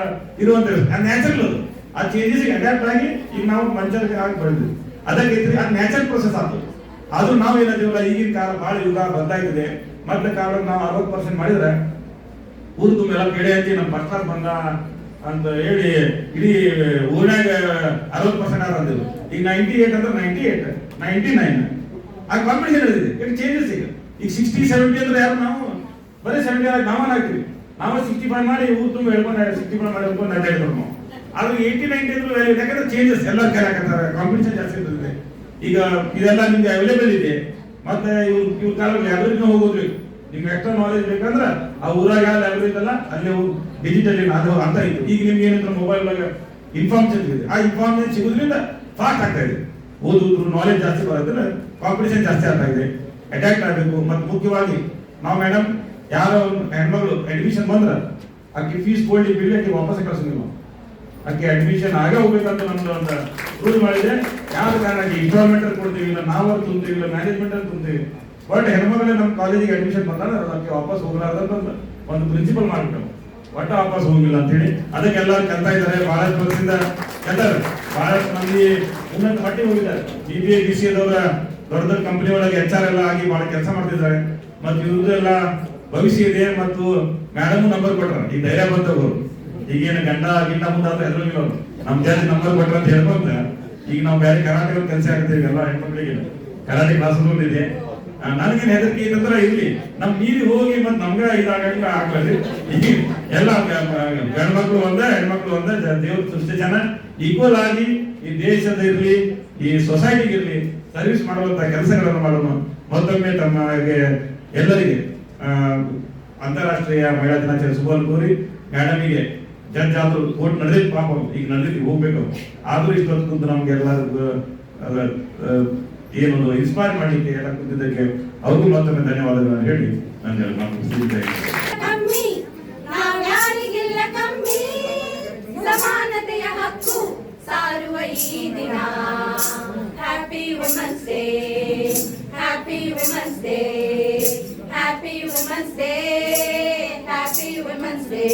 ಇರುವಂತ ನ್ಯಾಚುರಲ್ ಆ ಚೇಂಜಸ್ ಅಡ್ಯಾಪ್ಟ್ ಆಗಿ ಈಗ ನಾವು ಮಂಚರಿಗೆ ಆಗಿ ಬೆಳೆದ್ವಿ. ಅದಕ್ಕೆ ಅದು ನ್ಯಾಚುರಲ್ ಪ್ರೊಸೆಸ್ ಆಯ್ತು. ಆದ್ರೂ ನಾವು ಏನಾದಿವಲ್ಲ, ಈಗಿನ ಕಾಲ ಬಹಳ ಯುಗ ಬದಲಾಗಿದೆ. ಮೊದಲ ಕಾಲ ನಾವು 60% ಮಾಡಿದ್ರೆ ಊರು ತುಂಬೆಲ್ಲ ಕೆಡೆ ಹಂಚಿ ನಮ್ಮ ಫಸ್ಟ್ ಬಂದ ಅಂತ ಹೇಳಿ ಇಡೀ ಊರಿನಾಗ 60% ಆದ ಅಂದಿದ್ರು. ಈಗ 98 ಅಂದ್ರೆ 98, 99 ಆ ಕಾಂಪಿಟೇಷನ್ ಹೇಳಿದೆ. ಈಗ ಚೇಂಜಸ್ ಈಗ 60-70 ಅಂದ್ರೆ ಯಾರು ನಾವು ಬರೀ 70 ಆಗಿ ನಾವೇ ಹಾಕ್ತೀವಿ. ನಾವು 65 ಮಾಡಿ ಊರು ತುಂಬ ಹೇಳ್ಕೊಂಡು 65 ಮಾಡಿ ಹೇಳ್ಕೊಂಡು ನಡ್ಡಿದ್ರು ನಾವು. ಆದ್ರೆ 80-90 ಅಂದ್ರೆ ವ್ಯಾಲ್ಯೂ, ಯಾಕಂದ್ರೆ ಚೇಂಜಸ್ ಎಲ್ಲ ಕೇಳಕತ್ತಾರೆ, ಕಾಂಪಿಟೇಷನ್ ಜಾಸ್ತಿ ಇರ್ತದೆ. ಈಗ ಇದೆಲ್ಲ ನಿಮ್ಗೆ ಅವೈಲೇಬಲ್ ಇದೆ. ಮತ್ತೆ ಇವ್ರ ಕಾಲದಲ್ಲಿ ಲೈಬ್ರರಿನ ಹೋಗೋದ್ರಿ, ನಿಮ್ಗೆ ಎಕ್ಸ್ಟ್ರಾ ನಾಲೆಜ್ ಬೇಕಂದ್ರೆ ಆ ಊರಾಗ ಯಾವ ಲೈಬ್ರರಿ ಇದಲ್ಲ ಅಲ್ಲಿ ಡಿಜಿಟಲ್ ಅದು ಅಂತ ಇತ್ತು. ಈಗ ನಿಮ್ಗೆ ಏನಂದ್ರೆ ಮೊಬೈಲ್ ಒಳಗೆ ಇನ್ಫಾರ್ಮೇಶನ್ ಇದೆ, ಆ ಇನ್ಫಾರ್ಮೇಶನ್ ಸಿಗೋದ್ರಿಂದ ಫಾಸ್ಟ್ ಆಗ್ತಾ ಇದೆ. ಓದಿದ್ರು ನಾಲೆಜ್ ಜಾಸ್ತಿ ಬರೋದ್ರೆ ಕಾಂಪಿಟೇಷನ್ ಜಾಸ್ತಿ ಆಗ್ತಾ ಇದೆ. ಅಟ್ಯಾಕ್ಟ್ ಆಗಬೇಕು. ಮತ್ತು ಮುಖ್ಯವಾಗಿ ನಾವು ಮೇಡಮ್ ಯಾರೋ ಹೆಣ್ಮಗಳು ಅಡ್ಮಿಷನ್ ಬಂದ್ರೆ ಆಕೆ ಫೀಸ್ ಕೊಡ್ಲಿ ಬಿಡ್ಲಿ ಆಕೆ ವಾಪಸ್ ಕಳ್ಸಂಗಿಲ್ಲ. ಆಕೆ ಅಡ್ಮಿಷನ್ ಆಗೇ ಹೋಗ್ಬೇಕಂತ ನಮ್ದು ಒಂದು ರೂಲ್ ಮಾಡಿದೆ. ಯಾವ ಕಾರಣ ಇನ್ಸ್ಟಾಲ್ಮೆಂಟ್ ಅಲ್ಲಿ ಕೊಡ್ತೀವಿ, ಇಲ್ಲ ನಾವು ತುಂಬ್ತೀವಿ, ಇಲ್ಲ ಮ್ಯಾನೇಜ್ಮೆಂಟ್ ಅಲ್ಲಿ ತುಂಬ್ತೀವಿ. ಬಟ್ ಹೆಣ್ಮಗಳೇ ನಮ್ಮ ಕಾಲೇಜಿಗೆ ಅಡ್ಮಿಷನ್ ಬಂದಾಗ ಅದಕ್ಕೆ ವಾಪಸ್ ಹೋಗ್ಲಾರ್ದಂತ ಒಂದು ಪ್ರಿನ್ಸಿಪಲ್ ಮಾಡ್ಬಿಟ್ಟು ಒಟ್ಟ ವಾಪಸ್ ಹೋಗಿಲ್ಲ ಅಂತೇಳಿ ಅದಕ್ಕೆ ಎಲ್ಲರೂ ಕಲ್ತಾ ಇದ್ದಾರೆ. ಬಹಳಷ್ಟು ವರ್ಷದಿಂದ ಕಲ್ತಾರೆ. ಬಹಳಷ್ಟು ಮಂದಿ ಉನ್ನತ ಮಟ್ಟಿಗೆ ಹೋಗಿದ್ದಾರೆ. BBA BCA ದವರ ದೊಡ್ಡ ದೊಡ್ಡ ಕಂಪನಿ ಒಳಗೆ HR ಎಲ್ಲ ಆಗಿ ಬಹಳ ಕೆಲಸ ಮಾಡ್ತಿದ್ದಾರೆ. ಮತ್ತು ಇವ್ರದ್ದು ಎಲ್ಲ ಭವಿಷ್ಯ ಇದೆ. ಮತ್ತು ಮೇಡಮ್ ನಂಬರ್ ಕೊಟ್ರ, ಈಗ ಧೈರ್ಯ ಬಂದವರು ಈಗೇನು ಗಂಡ ಗಿಂಡ ಮುಂದಾದ್ರೆ ಹೆದರಂಗಿಲ್ಲ ಅವರು. ನಮ್ಮ ಜಾತಿ ನಂಬರ್ ಕೊಟ್ರ ಅಂತ ಹೇಳ್ಕೊಂತ ಈಗ ನಾವು ಬೇರೆ ಕರಾಟೆ ಕೆಲಸ ಆಗ್ತೀವಿ ಎಲ್ಲ ಹೆಣ್ಮಕ್ಳಿಗೆ ಕರಾಟೆ ಕ್ಲಾಸ್ ಇದೆ. ನನಗೇನು ಹೆದರಿಕೆ ಇದಂದ್ರೆ ಇರ್ಲಿ, ನಮ್ ನೀರಿಗೆ ಹೋಗಿ ಮತ್ತೆ ನಮ್ಗೆ ಇದಾಗಂಗ ಆಗ್ಬಾರ್ದು. ಈಗ ಎಲ್ಲ ಗಂಡ್ಮಕ್ಳು ಒಂದೇ ಹೆಣ್ಮಕ್ಳು ಒಂದೇ, ದೇವ್ರ ಸೃಷ್ಟಿ ಜನ ಈಕ್ವಲ್ ಆಗಿ ಈ ದೇಶದ ಇರ್ಲಿ ಈ ಸೊಸೈಟಿಗೆ ಇರ್ಲಿ ಸರ್ವಿಸ್ ಮಾಡುವಂತ ಕೆಲಸಗಳನ್ನು ಮಾಡೋಣ. ಮತ್ತೊಮ್ಮೆ ತಮಗೆ ಎಲ್ಲರಿಗೆ ಅಂತಾರಾಷ್ಟ್ರೀಯ ಮಹಿಳಾ ದಿನಾಚರಣೆ ಶುಭ ಕೋರಿ ಮೇಡಮಿಗೆ ಜಡ್ಜ್ ಆದ್ರೂ ಕೋರ್ಟ್ ನಡೆದಿದ್ದು ಪಾಪ ಈಗ ನಡೆದಿದ್ದು ಹೋಗ್ಬೇಕು. ಆದ್ರೂ ಇಷ್ಟೊತ್ತು ಕುಂತು ನಮ್ಗೆ ಎಲ್ಲರಿಗೂ ಏನೊಂದು ಇನ್ಸ್ಪೈರ್ ಮಾಡಲಿಕ್ಕೆ ಎಲ್ಲ ಕುಂತಿದ್ದಕ್ಕೆ ಅವ್ರಿಗೂ ಮತ್ತೊಮ್ಮೆ ಧನ್ಯವಾದಗಳನ್ನು ಹೇಳಿ ನಾನು ಮುಗಿಸಿದ್ದೇನೆ. ಸಮಾನತೆಯ ಹಕ್ಕು ಸಾರುವ ಈ ದಿನ. Happy women's day, happy women's day, happy women's day, happy women's day.